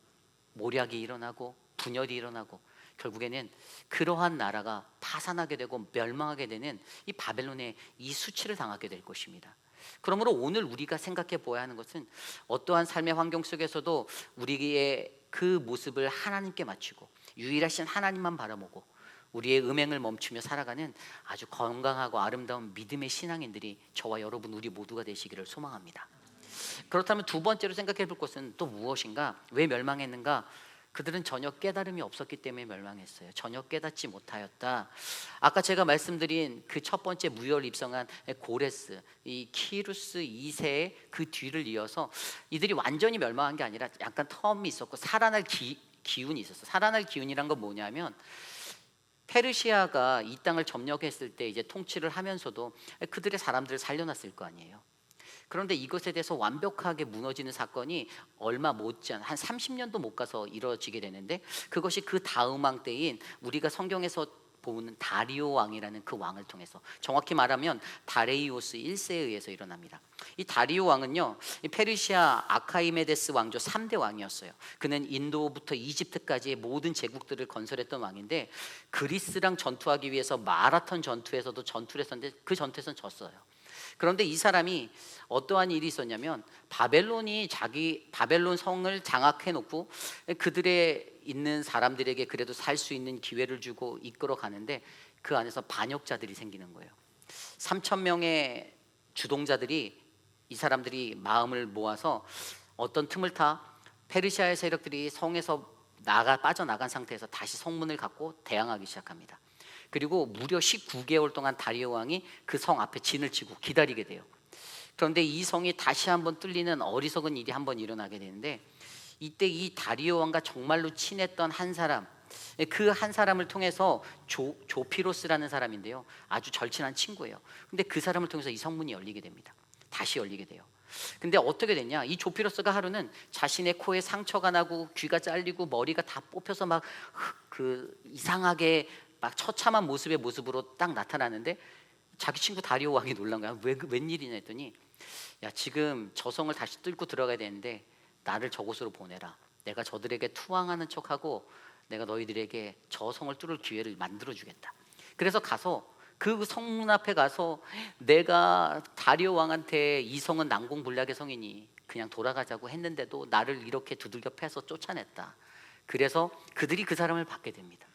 모략이 일어나고 분열이 일어나고 결국에는 그러한 나라가 파산하게 되고 멸망하게 되는 이 바벨론의 이 수치를 당하게 될 것입니다. 그러므로 오늘 우리가 생각해 보아야 하는 것은, 어떠한 삶의 환경 속에서도 우리의 그 모습을 하나님께 맞추고 유일하신 하나님만 바라보고 우리의 음행을 멈추며 살아가는 아주 건강하고 아름다운 믿음의 신앙인들이 저와 여러분, 우리 모두가 되시기를 소망합니다. 그렇다면 두 번째로 생각해 볼 것은 또 무엇인가? 왜 멸망했는가? 그들은 전혀 깨달음이 없었기 때문에 멸망했어요. 전혀 깨닫지 못하였다. 아까 제가 말씀드린 그 첫 번째 무혈 입성한 고레스, 이 키루스 2세의 그 뒤를 이어서 이들이 완전히 멸망한 게 아니라 약간 텀이 있었고 살아날 기운이 있었어. 살아날 기운이란 건 뭐냐면, 페르시아가 이 땅을 점령했을 때 이제 통치를 하면서도 그들의 사람들을 살려놨을 거 아니에요. 그런데 이것에 대해서 완벽하게 무너지는 사건이 얼마 못지않은 한 30년도 못 가서 이루어지게 되는데, 그것이 그 다음 왕 때인 우리가 성경에서 보는 다리오 왕이라는 그 왕을 통해서, 정확히 말하면 다레이오스 1세에 의해서 일어납니다. 이 다리오 왕은요, 이 페르시아 아카이메데스 왕조 3대 왕이었어요. 그는 인도부터 이집트까지의 모든 제국들을 건설했던 왕인데, 그리스랑 전투하기 위해서 마라톤 전투에서도 전투를 했었는데 그 전투에서는 졌어요. 그런데 이 사람이 어떠한 일이 있었냐면, 바벨론 성을 장악해 놓고 그들의 있는 사람들에게 그래도 살 수 있는 기회를 주고 이끌어 가는데, 그 안에서 반역자들이 생기는 거예요. 3,000명의 주동자들이, 이 사람들이 마음을 모아서 어떤 틈을 타 페르시아의 세력들이 성에서 빠져나간 상태에서 다시 성문을 갖고 대항하기 시작합니다. 그리고 무려 19개월 동안 다리오 왕이 그 성 앞에 진을 치고 기다리게 돼요. 그런데 이 성이 다시 한번 뚫리는 어리석은 일이 한번 일어나게 되는데, 이때 이 다리오 왕과 정말로 친했던 한 사람, 그 한 사람을 통해서 조피로스라는 사람인데요, 아주 절친한 친구예요. 근데 그 사람을 통해서 이 성문이 열리게 됩니다. 다시 열리게 돼요. 근데 어떻게 됐냐? 이 조피로스가 하루는 자신의 코에 상처가 나고 귀가 잘리고 머리가 다 뽑혀서 막 이상하게 막 처참한 모습으로 딱 나타나는데, 자기 친구 다리오 왕이 놀란 거야. 웬일이냐 했더니, 야, 지금 저 성을 다시 뚫고 들어가야 되는데 나를 저곳으로 보내라. 내가 저들에게 투항하는 척하고 내가 너희들에게 저 성을 뚫을 기회를 만들어 주겠다. 그래서 가서 그 성문 앞에 가서, 내가 다리오 왕한테 이 성은 난공불락의 성이니 그냥 돌아가자고 했는데도 나를 이렇게 두들겨 패서 쫓아냈다. 그래서 그들이 그 사람을 받게 됩니다.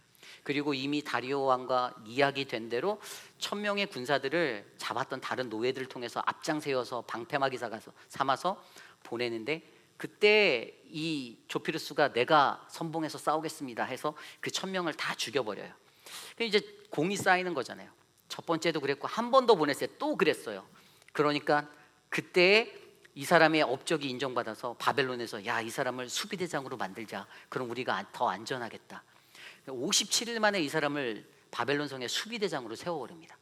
그리고 이미 다리오 왕과 이야기된 대로 1,000명의 군사들을 잡았던 다른 노예들을 통해서 앞장 세워서 방패막이 삼아서 보내는데, 그때 이 조피루스가 내가 선봉해서 싸우겠습니다 해서 그 1,000명을 다 죽여버려요. 이제 공이 쌓이는 거잖아요. 첫 번째도 그랬고 한 번 더 보냈어요. 또 그랬어요. 그러니까 그때 이 사람의 업적이 인정받아서 바벨론에서, 야, 이 사람을 수비대장으로 만들자. 그럼 우리가 더 안전하겠다. 57일 만에 이 사람을 바벨론 성의 수비대장으로 세워버립니다.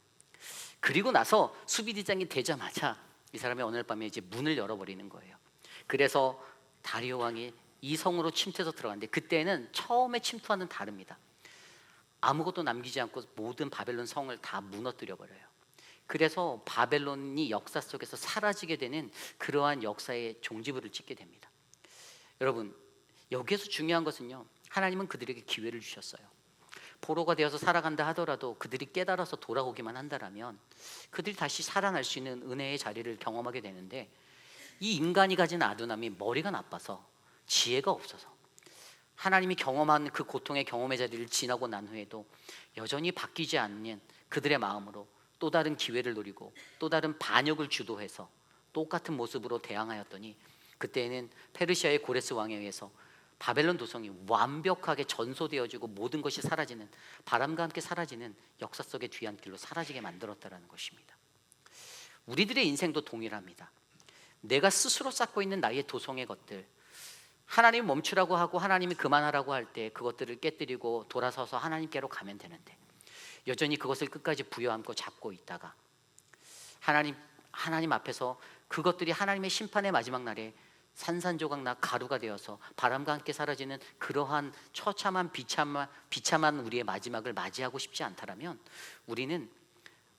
그리고 나서 수비대장이 되자마자 이 사람이 어느 날 밤에 이제 문을 열어버리는 거예요. 그래서 다리오 왕이 이 성으로 침투해서 들어갔는데, 그때는 처음에 침투와는 다릅니다. 아무것도 남기지 않고 모든 바벨론 성을 다 무너뜨려 버려요. 그래서 바벨론이 역사 속에서 사라지게 되는 그러한 역사의 종지부를 찍게 됩니다. 여러분, 여기에서 중요한 것은요, 하나님은 그들에게 기회를 주셨어요. 포로가 되어서 살아간다 하더라도 그들이 깨달아서 돌아오기만 한다라면 그들이 다시 살아날 수 있는 은혜의 자리를 경험하게 되는데, 이 인간이 가진 아둔함이 머리가 나빠서 지혜가 없어서 하나님이 경험한 그 고통의 경험의 자리를 지나고 난 후에도 여전히 바뀌지 않는 그들의 마음으로 또 다른 기회를 노리고 또 다른 반역을 주도해서 똑같은 모습으로 대항하였더니, 그때에는 페르시아의 고레스 왕에 의해서 바벨론 도성이 완벽하게 전소되어지고 모든 것이 사라지는, 바람과 함께 사라지는 역사 속의 뒤안길로 사라지게 만들었다는 것입니다. 우리들의 인생도 동일합니다. 내가 스스로 쌓고 있는 나의 도성의 것들, 하나님이 멈추라고 하고 하나님이 그만하라고 할 때 그것들을 깨뜨리고 돌아서서 하나님께로 가면 되는데, 여전히 그것을 끝까지 부여안고 잡고 있다가 하나님 앞에서 그것들이 하나님의 심판의 마지막 날에 산산조각나 가루가 되어서 바람과 함께 사라지는 그러한 처참한 비참한 우리의 마지막을 맞이하고 싶지 않다라면, 우리는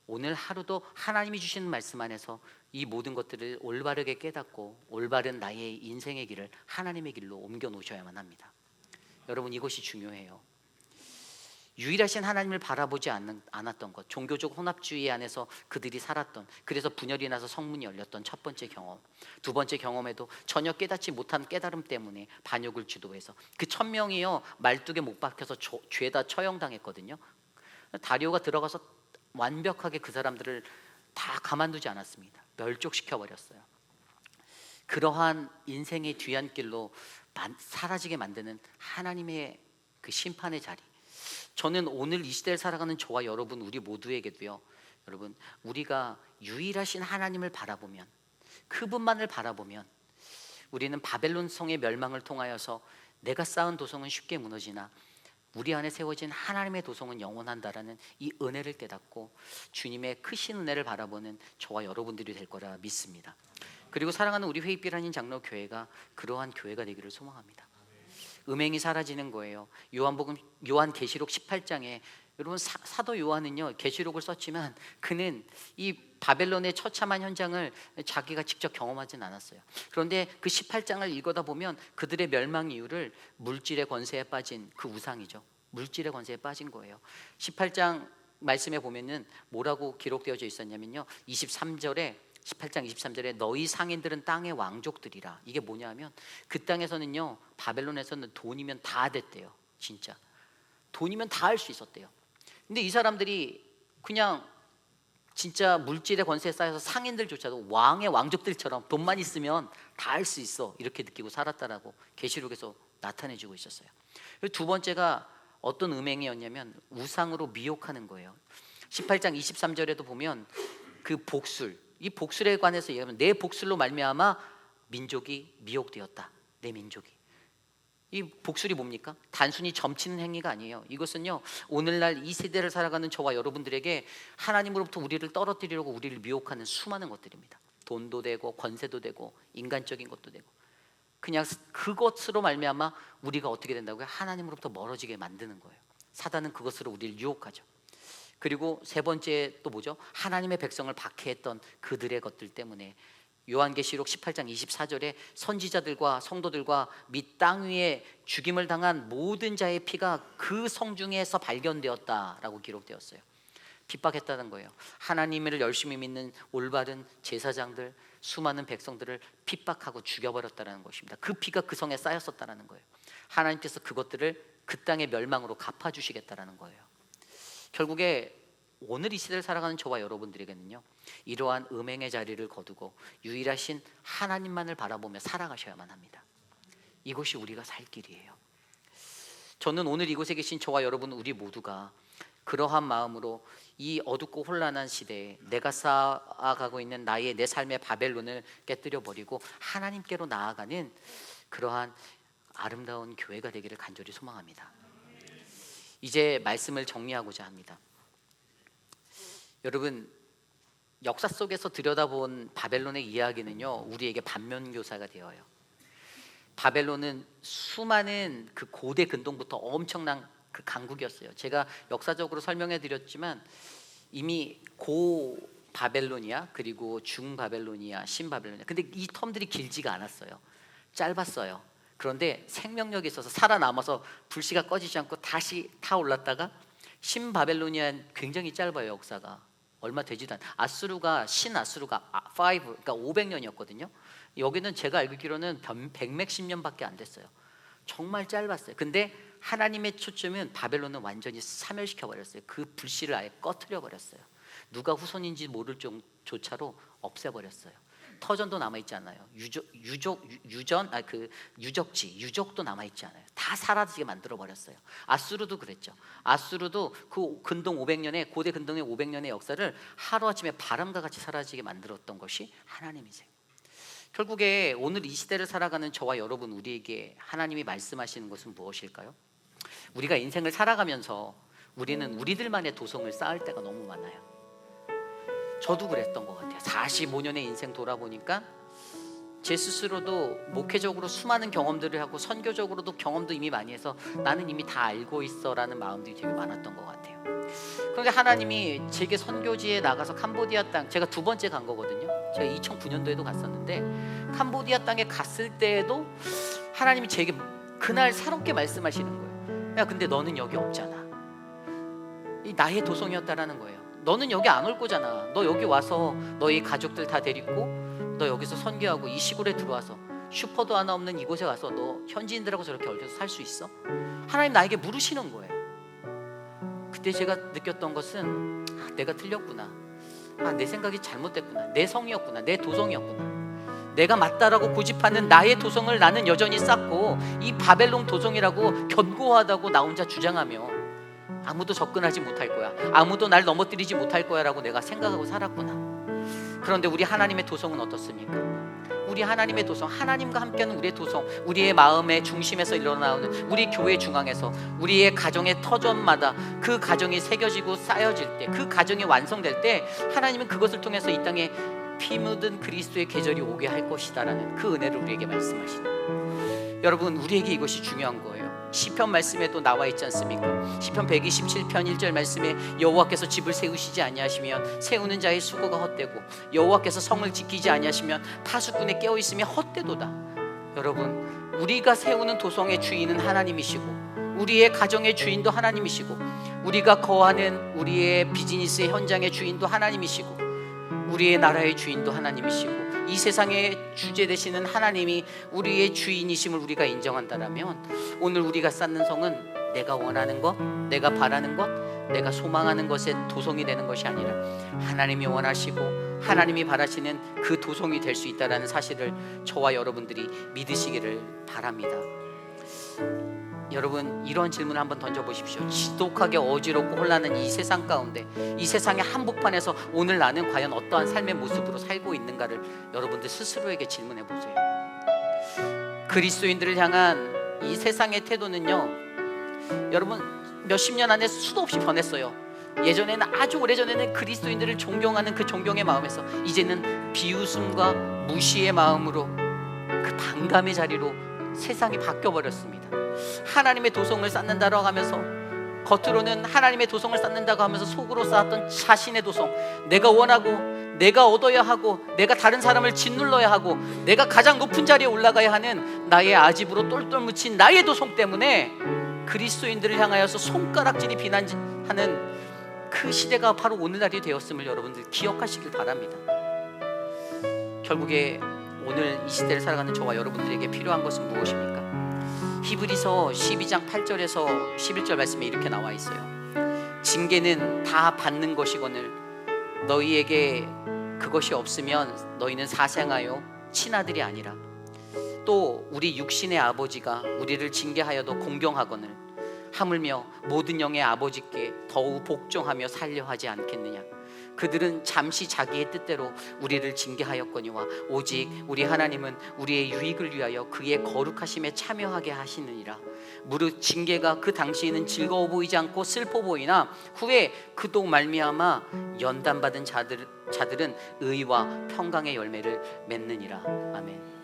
오늘 하루도 하나님이 주시는 말씀 안에서 이 모든 것들을 올바르게 깨닫고 올바른 나의 인생의 길을 하나님의 길로 옮겨 놓으셔야만 합니다. 여러분, 이것이 중요해요. 유일하신 하나님을 바라보지 않았던 것, 종교적 혼합주의 안에서 그들이 살았던, 그래서 분열이 나서 성문이 열렸던 첫 번째 경험, 두 번째 경험에도 전혀 깨닫지 못한 깨달음 때문에 반역을 주도해서 그 1000명이요 말뚝에 못 박혀서 죄다 처형당했거든요. 다리오가 들어가서 완벽하게 그 사람들을 다 가만두지 않았습니다. 멸족시켜 버렸어요. 그러한 인생의 뒤안길로 사라지게 만드는 하나님의 그 심판의 자리, 저는 오늘 이 시대를 살아가는 저와 여러분, 우리 모두에게도요, 여러분, 우리가 유일하신 하나님을 바라보면, 그분만을 바라보면, 우리는 바벨론 성의 멸망을 통하여서 내가 쌓은 도성은 쉽게 무너지나 우리 안에 세워진 하나님의 도성은 영원한다라는 이 은혜를 깨닫고 주님의 크신 은혜를 바라보는 저와 여러분들이 될 거라 믿습니다. 그리고 사랑하는 우리 회입길 한인 장로 교회가 그러한 교회가 되기를 소망합니다. 음행이 사라지는 거예요. 요한계시록 18장에 여러분, 사도 요한은요 계시록을 썼지만 그는 이 바벨론의 처참한 현장을 자기가 직접 경험하진 않았어요. 그런데 그 18장을 읽어다 보면 그들의 멸망 이유를 물질의 권세에 빠진 그 우상이죠. 물질의 권세에 빠진 거예요. 18장 말씀에 보면은 뭐라고 기록되어져 있었냐면요, 18장 23절에 너희 상인들은 땅의 왕족들이라. 이게 뭐냐면 그 땅에서는요, 바벨론에서는 돈이면 다 됐대요. 진짜 돈이면 다 할 수 있었대요. 근데 이 사람들이 그냥 진짜 물질의 권세에 쌓여서 상인들조차도 왕의 왕족들처럼 돈만 있으면 다 할 수 있어, 이렇게 느끼고 살았다라고 계시록에서 나타내주고 있었어요. 그리고 두 번째가 어떤 음행이었냐면 우상으로 미혹하는 거예요. 18장 23절에도 보면 그 복술, 이 복술에 관해서 얘기하면 내 복술로 말미암아 민족이 미혹되었다. 내 민족이. 이 복술이 뭡니까? 단순히 점치는 행위가 아니에요. 이것은요, 오늘날 이 세대를 살아가는 저와 여러분들에게 하나님으로부터 우리를 떨어뜨리려고 우리를 미혹하는 수많은 것들입니다. 돈도 되고 권세도 되고 인간적인 것도 되고, 그냥 그것으로 말미암아 우리가 어떻게 된다고요? 하나님으로부터 멀어지게 만드는 거예요. 사단은 그것으로 우리를 유혹하죠. 그리고 세 번째 또 뭐죠? 하나님의 백성을 박해했던 그들의 것들 때문에 요한계시록 18장 24절에 선지자들과 성도들과 및 땅 위에 죽임을 당한 모든 자의 피가 그 성중에서 발견되었다라고 기록되었어요. 핍박했다는 거예요. 하나님을 열심히 믿는 올바른 제사장들, 수많은 백성들을 핍박하고 죽여버렸다는 것입니다. 그 피가 그 성에 쌓였었다는 거예요. 하나님께서 그것들을 그 땅의 멸망으로 갚아주시겠다는 거예요. 결국에 오늘 이 시대를 살아가는 저와 여러분들에게는요, 이러한 음행의 자리를 거두고 유일하신 하나님만을 바라보며 살아가셔야만 합니다. 이것이 우리가 살 길이에요. 저는 오늘 이곳에 계신 저와 여러분, 우리 모두가 그러한 마음으로 이 어둡고 혼란한 시대에 내가 쌓아가고 있는 내 삶의 바벨론을 깨뜨려 버리고 하나님께로 나아가는 그러한 아름다운 교회가 되기를 간절히 소망합니다. 이제 말씀을 정리하고자 합니다. 여러분, 역사 속에서 들여다본 바벨론의 이야기는요, 우리에게 반면교사가 되어요. 바벨론은 수많은 그 고대 근동부터 엄청난 그 강국이었어요. 제가 역사적으로 설명해 드렸지만 이미 고 바벨로니아, 그리고 중 바벨로니아, 신 바벨로니아, 근데 이 텀들이 길지가 않았어요. 짧았어요. 그런데 생명력이 있어서 살아남아서 불씨가 꺼지지 않고 다시 타올랐다가 신바벨로니아 굉장히 짧아요. 역사가 얼마 되지도 않. 아수르가 신아수르가 5 그러니까 500년이었거든요. 여기는 제가 알기로는 100몇십 년밖에 안 됐어요. 정말 짧았어요. 근데 하나님의 초점은 바벨론은 완전히 사멸시켜 버렸어요. 그 불씨를 아예 꺼트려 버렸어요. 누가 후손인지 모를 정도조차로 없애버렸어요. 터전도 남아있지 않아요. 유적도 남아있지 않아요. 다 사라지게 만들어 버렸어요. 아수르도 그랬죠. 아수르도 그 근동 500년의 고대 근동의 500년의 역사를 하루아침에 바람과 같이 사라지게 만들었던 것이 하나님이세요. 결국에 오늘 이 시대를 살아가는 저와 여러분, 우리에게 하나님이 말씀하시는 것은 무엇일까요? 우리가 인생을 살아가면서 우리는 우리들만의 도성을 쌓을 때가 너무 많아요. 저도 그랬던 것 같아요. 45년의 인생 돌아보니까 제 스스로도 목회적으로 수많은 경험들을 하고 선교적으로도 경험도 이미 많이 해서 나는 이미 다 알고 있어 라는 마음들이 되게 많았던 것 같아요. 그런데 하나님이 제게 선교지에 나가서 캄보디아 땅, 제가 두 번째 간 거거든요. 제가 2009년도에도 갔었는데 캄보디아 땅에 갔을 때에도 하나님이 제게 그날 새롭게 말씀하시는 거예요. 야, 근데 너는 여기 없잖아. 이 나의 도성이었다라는 거예요. 너는 여기 안 올 거잖아. 너 여기 와서 너희 가족들 다 데리고 너 여기서 선교하고 이 시골에 들어와서 슈퍼도 하나 없는 이곳에 가서 너 현지인들하고 저렇게 얽혀서 살 수 있어? 하나님 나에게 물으시는 거예요. 그때 제가 느꼈던 것은 내가 틀렸구나. 내 생각이 잘못됐구나. 내 성이었구나. 내 도성이었구나. 내가 맞다라고 고집하는 나의 도성을 나는 여전히 쌓고 이 바벨론 도성이라고 견고하다고 나 혼자 주장하며 아무도 접근하지 못할 거야, 아무도 날 넘어뜨리지 못할 거야 라고 내가 생각하고 살았구나. 그런데 우리 하나님의 도성은 어떻습니까? 우리 하나님의 도성, 하나님과 함께하는 우리의 도성, 우리의 마음의 중심에서 일어나오는 우리 교회 중앙에서 우리의 가정의 터전마다 그 가정이 새겨지고 쌓여질 때, 그 가정이 완성될 때 하나님은 그것을 통해서 이 땅에 피 묻은 그리스도의 계절이 오게 할 것이다라는 그 은혜를 우리에게 말씀하시는 거예요. 여러분, 우리에게 이것이 중요한 거예요. 시편 말씀에도 나와 있지 않습니까? 시편 127편 1절 말씀에 여호와께서 집을 세우시지 아니하시면 세우는 자의 수고가 헛되고 여호와께서 성을 지키지 아니하시면 파수꾼에 깨어 있으면 헛되도다. 여러분, 우리가 세우는 도성의 주인은 하나님이시고 우리의 가정의 주인도 하나님이시고 우리가 거하는 우리의 비즈니스의 현장의 주인도 하나님이시고 우리의 나라의 주인도 하나님이시고 이 세상의 주제 되시는 하나님이 우리의 주인이심을 우리가 인정한다면 오늘 우리가 쌓는 성은 내가 원하는 것, 내가 바라는 것, 내가 소망하는 것의 도성이 되는 것이 아니라 하나님이 원하시고 하나님이 바라시는 그 도성이 될 수 있다는 사실을 저와 여러분들이 믿으시기를 바랍니다. 여러분, 이런 질문을 한번 던져보십시오. 지독하게 어지럽고 혼란한 이 세상 가운데, 이 세상의 한복판에서 오늘 나는 과연 어떠한 삶의 모습으로 살고 있는가를 여러분들 스스로에게 질문해보세요. 그리스도인들을 향한 이 세상의 태도는요, 여러분 몇십 년 안에 수도 없이 변했어요. 예전에는, 아주 오래전에는 그리스도인들을 존경하는 그 존경의 마음에서 이제는 비웃음과 무시의 마음으로 그 반감의 자리로 세상이 바뀌어버렸습니다. 하나님의 도성을 쌓는다고 하면서 겉으로는 하나님의 도성을 쌓는다고 하면서 속으로 쌓았던 자신의 도성, 내가 원하고 내가 얻어야 하고 내가 다른 사람을 짓눌러야 하고 내가 가장 높은 자리에 올라가야 하는 나의 아집으로 똘똘 묻힌 나의 도성 때문에 그리스도인들을 향하여서 손가락질이 비난하는 그 시대가 바로 오늘날이 되었음을 여러분들 기억하시길 바랍니다. 결국에 오늘 이 시대를 살아가는 저와 여러분들에게 필요한 것은 무엇입니까? 히브리서 12장 8절에서 11절 말씀에 이렇게 나와 있어요. 징계는 다 받는 것이거늘 너희에게 그것이 없으면 너희는 사생하여 친아들이 아니라 또 우리 육신의 아버지가 우리를 징계하여도 공경하거늘 하물며 모든 영의 아버지께 더욱 복종하며 살려 하지 않겠느냐. 그들은 잠시 자기의 뜻대로 우리를 징계하였거니와 오직 우리 하나님은 우리의 유익을 위하여 그의 거룩하심에 참여하게 하시느니라. 무릇 징계가 그 당시에는 즐거워 보이지 않고 슬퍼 보이나 후에 그도 말미암아 연단받은 자들은 의와 평강의 열매를 맺느니라. 아멘.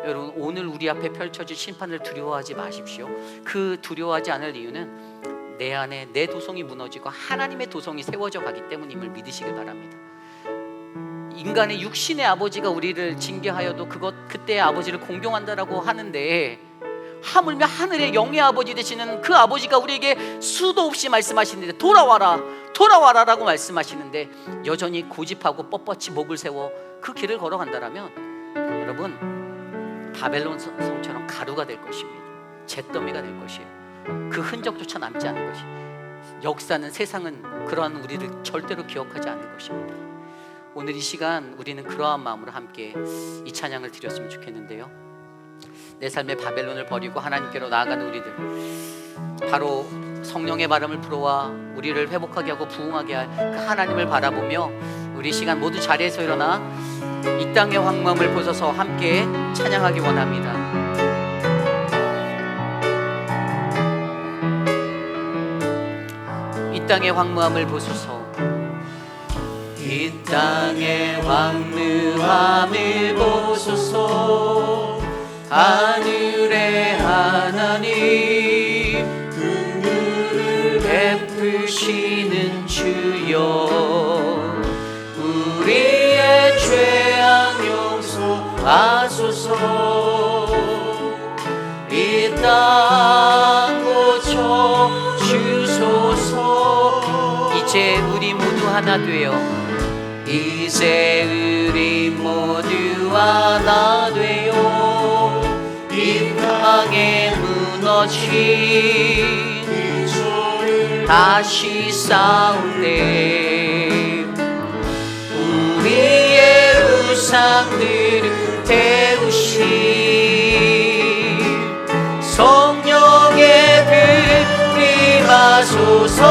여러분, 오늘 우리 앞에 펼쳐질 심판을 두려워하지 마십시오. 그 두려워하지 않을 이유는 내 안에 내 도성이 무너지고 하나님의 도성이 세워져 가기 때문임을 믿으시길 바랍니다. 인간의 육신의 아버지가 우리를 징계하여도 그때의 아버지를 공경한다라고 하는데 하물며 하늘의 영의 아버지 되시는 그 아버지가 우리에게 수도 없이 말씀하시는데 돌아와라 돌아와라 라고 말씀하시는데 여전히 고집하고 뻣뻣이 목을 세워 그 길을 걸어간다라면 여러분 바벨론 성처럼 가루가 될 것입니다. 잿더미가 될 것이에요. 그 흔적조차 남지 않을 것이에요. 역사는, 세상은 그러한 우리를 절대로 기억하지 않을 것입니다. 오늘 이 시간 우리는 그러한 마음으로 함께 이 찬양을 드렸으면 좋겠는데요, 내 삶의 바벨론을 버리고 하나님께로 나아가는 우리들, 바로 성령의 바람을 불어와 우리를 회복하게 하고 부흥하게 할 그 하나님을 바라보며 우리 이 시간 모두 자리에서 일어나 이 땅의 황무함을 보소서 함께 찬양하기 원합니다. 이 땅의 황무함을 보소서. 이 땅의 황무함을 보소서. 하늘의 하나님 긍휼을 베푸시는 주여, 우리의 죄악 용서하소서. 이 땅 고쳐 주소서. 이제 우리 모두 하나 되어, 이제 우리 모두 하나 되어 이 땅에 무너진 기초를 다시 쌓을때 우리의 우상들을 태우시 성령의 불 임하소서.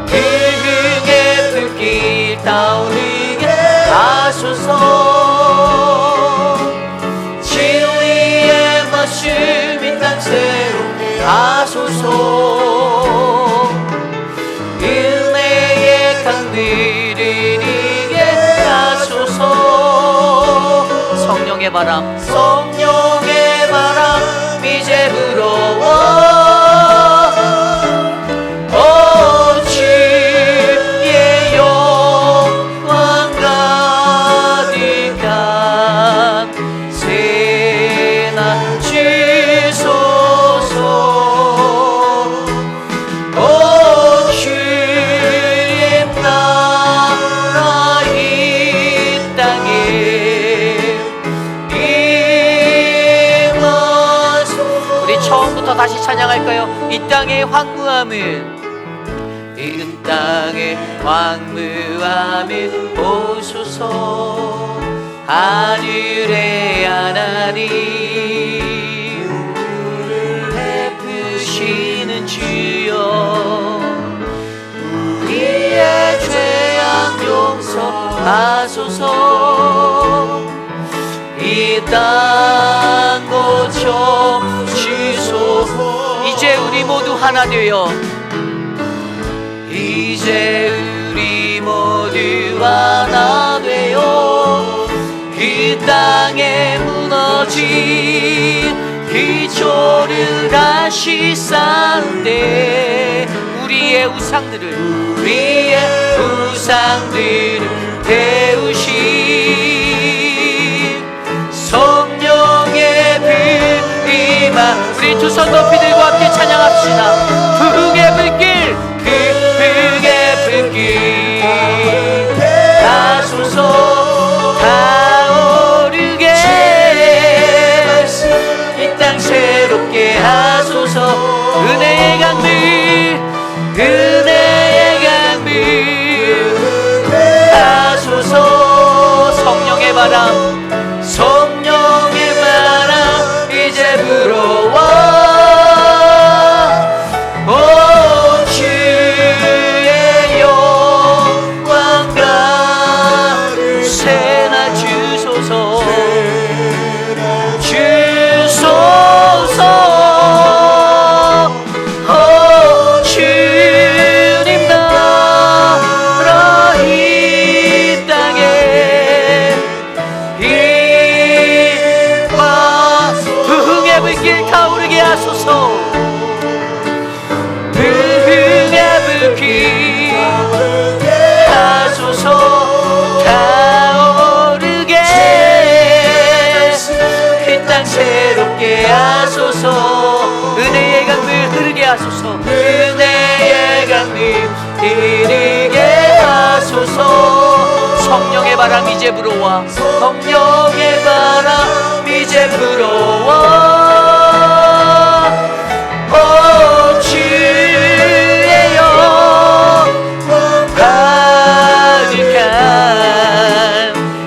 그의 불길 타오르게 하소서. 진리의 말씀 이 땅 새롭게 하소서. 은혜의 강들을 이게 하소서. 성령의 바람, 성령의 바람 이제 불어와. 주의 영광 가득한 새나 주소서. 주의 나라 이 땅에 임하소서. 우리 처음부터 다시 찬양할까요? 이 땅의 황무함을, 이 땅의 황무함을 보소서. 하늘의 하나님 우리를 베푸시는 주여, 우리의 죄악 용서하소서. 이 땅 고쳐 주소서. 이제 우리 모두 하나 되어, 이제 우리 모두 하나 되어 이 땅에 무너진 기초를 다시 쌓을때 우리의 우상들을 태우시 성령의 불 임하. 우리 두 손 높이 들고 함께 찬양합시다. 부흥의 불길, 부흥의 불길 하소서. 타오르게 이 땅 새롭게 하소서. 은혜의 강물, 은혜의 강물 하소서. 성령의 바람, 성령의 바람 이제 불어와. 주의 영광 가득 새나 주소서. 주님 나라 이 땅에 이르게 하소서. 성령의 바람 이제 불어와, 성령의 바람 이제 불어와. 오 주의 영광 가득한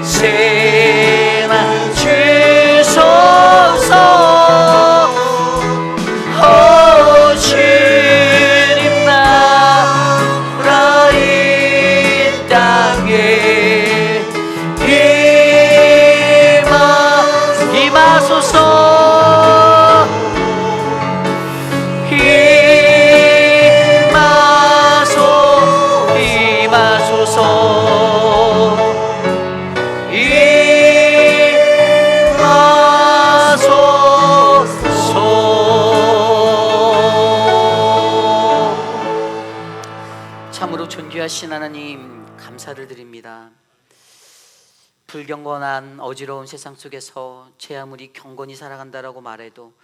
세만 주소서. 오 주님 나라 이 땅에 임하소서. 참으로 존귀하신 하나님, 감사를 드립니다. 불경건한 어지러운 세상 속에서 제 아무리 경건히 살아간다라고 말해도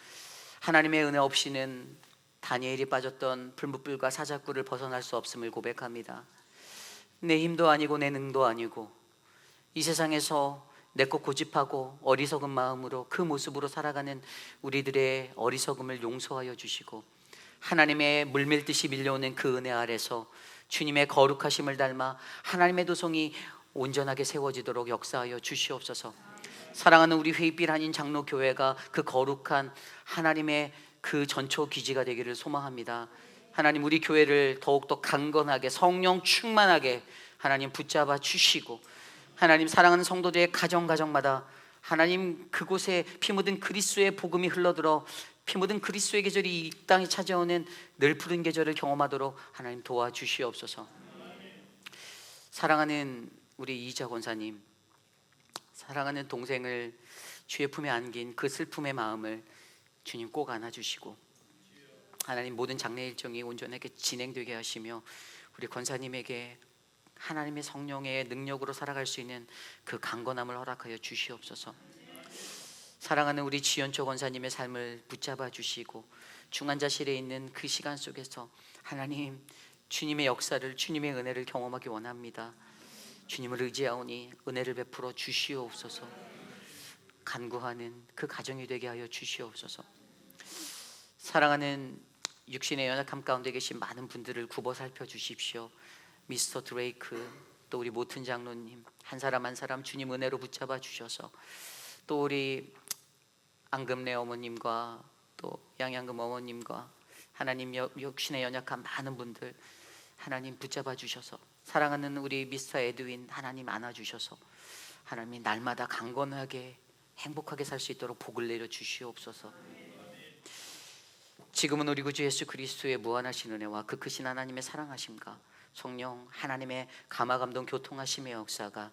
하나님의 은혜 없이는 다니엘이 빠졌던 불뭇불과 사자굴을 벗어날 수 없음을 고백합니다. 내 힘도 아니고 내 능도 아니고 이 세상에서 내 것 고집하고 어리석은 마음으로 그 모습으로 살아가는 우리들의 어리석음을 용서하여 주시고, 하나님의 물밀듯이 밀려오는 그 은혜 아래서 주님의 거룩하심을 닮아 하나님의 도성이 온전하게 세워지도록 역사하여 주시옵소서. 사랑하는 우리 회의빛 한인 장로교회가 그 거룩한 하나님의 그 전초 기지가 되기를 소망합니다. 하나님, 우리 교회를 더욱더 강건하게 성령 충만하게 하나님 붙잡아 주시고, 하나님 사랑하는 성도들의 가정마다 하나님 그곳에 피 묻은 그리스도의 복음이 흘러들어 피 묻은 그리스도의 계절이 이 땅에 찾아오는 늘 푸른 계절을 경험하도록 하나님 도와주시옵소서. 사랑하는 우리 이자 권사님, 사랑하는 동생을 주의 품에 안긴 그 슬픔의 마음을 주님 꼭 안아주시고, 하나님 모든 장례 일정이 온전하게 진행되게 하시며 우리 권사님에게 하나님의 성령의 능력으로 살아갈 수 있는 그 강건함을 허락하여 주시옵소서. 사랑하는 우리 지연초 권사님의 삶을 붙잡아 주시고 중환자실에 있는 그 시간 속에서 하나님 주님의 역사를, 주님의 은혜를 경험하기 원합니다. 주님을 의지하오니 은혜를 베풀어 주시옵소서. 간구하는 그 가정이 되게 하여 주시옵소서. 사랑하는 육신의 연약함 가운데 계신 많은 분들을 굽어 살펴 주십시오. 미스터 드레이크, 또 우리 모튼 장로님 한 사람 한 사람 주님 은혜로 붙잡아 주셔서, 또 우리 앙금네 어머님과 또 양양금 어머님과 하나님 육신의 연약한 많은 분들 하나님 붙잡아 주셔서, 사랑하는 우리 미스터 에드윈 하나님 안아주셔서 하나님 날마다 강건하게 행복하게 살 수 있도록 복을 내려 주시옵소서. 지금은 우리 구주 예수 그리스도의 무한하신 은혜와 그 크신 하나님의 사랑하심과 성령 하나님의 감화감동 교통하심의 역사가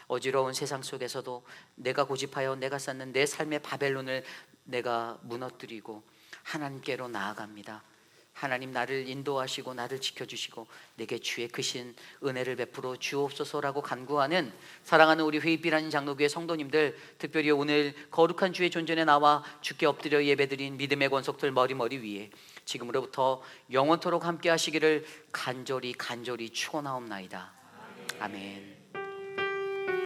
어지러운 세상 속에서도 내가 고집하여 내가 쌓는 내 삶의 바벨론을 내가 무너뜨리고 하나님께로 나아갑니다. 하나님 나를 인도하시고 나를 지켜주시고 내게 주의 크신 은혜를 베풀어 주옵소서라고 간구하는 사랑하는 우리 회의빛 장로교회 성도님들, 특별히 오늘 거룩한 주의 존전에 나와 주께 엎드려 예배드린 믿음의 권속들 머리 위에 지금으로부터 영원토록 함께 하시기를 간절히 축원하옵나이다. 아멘.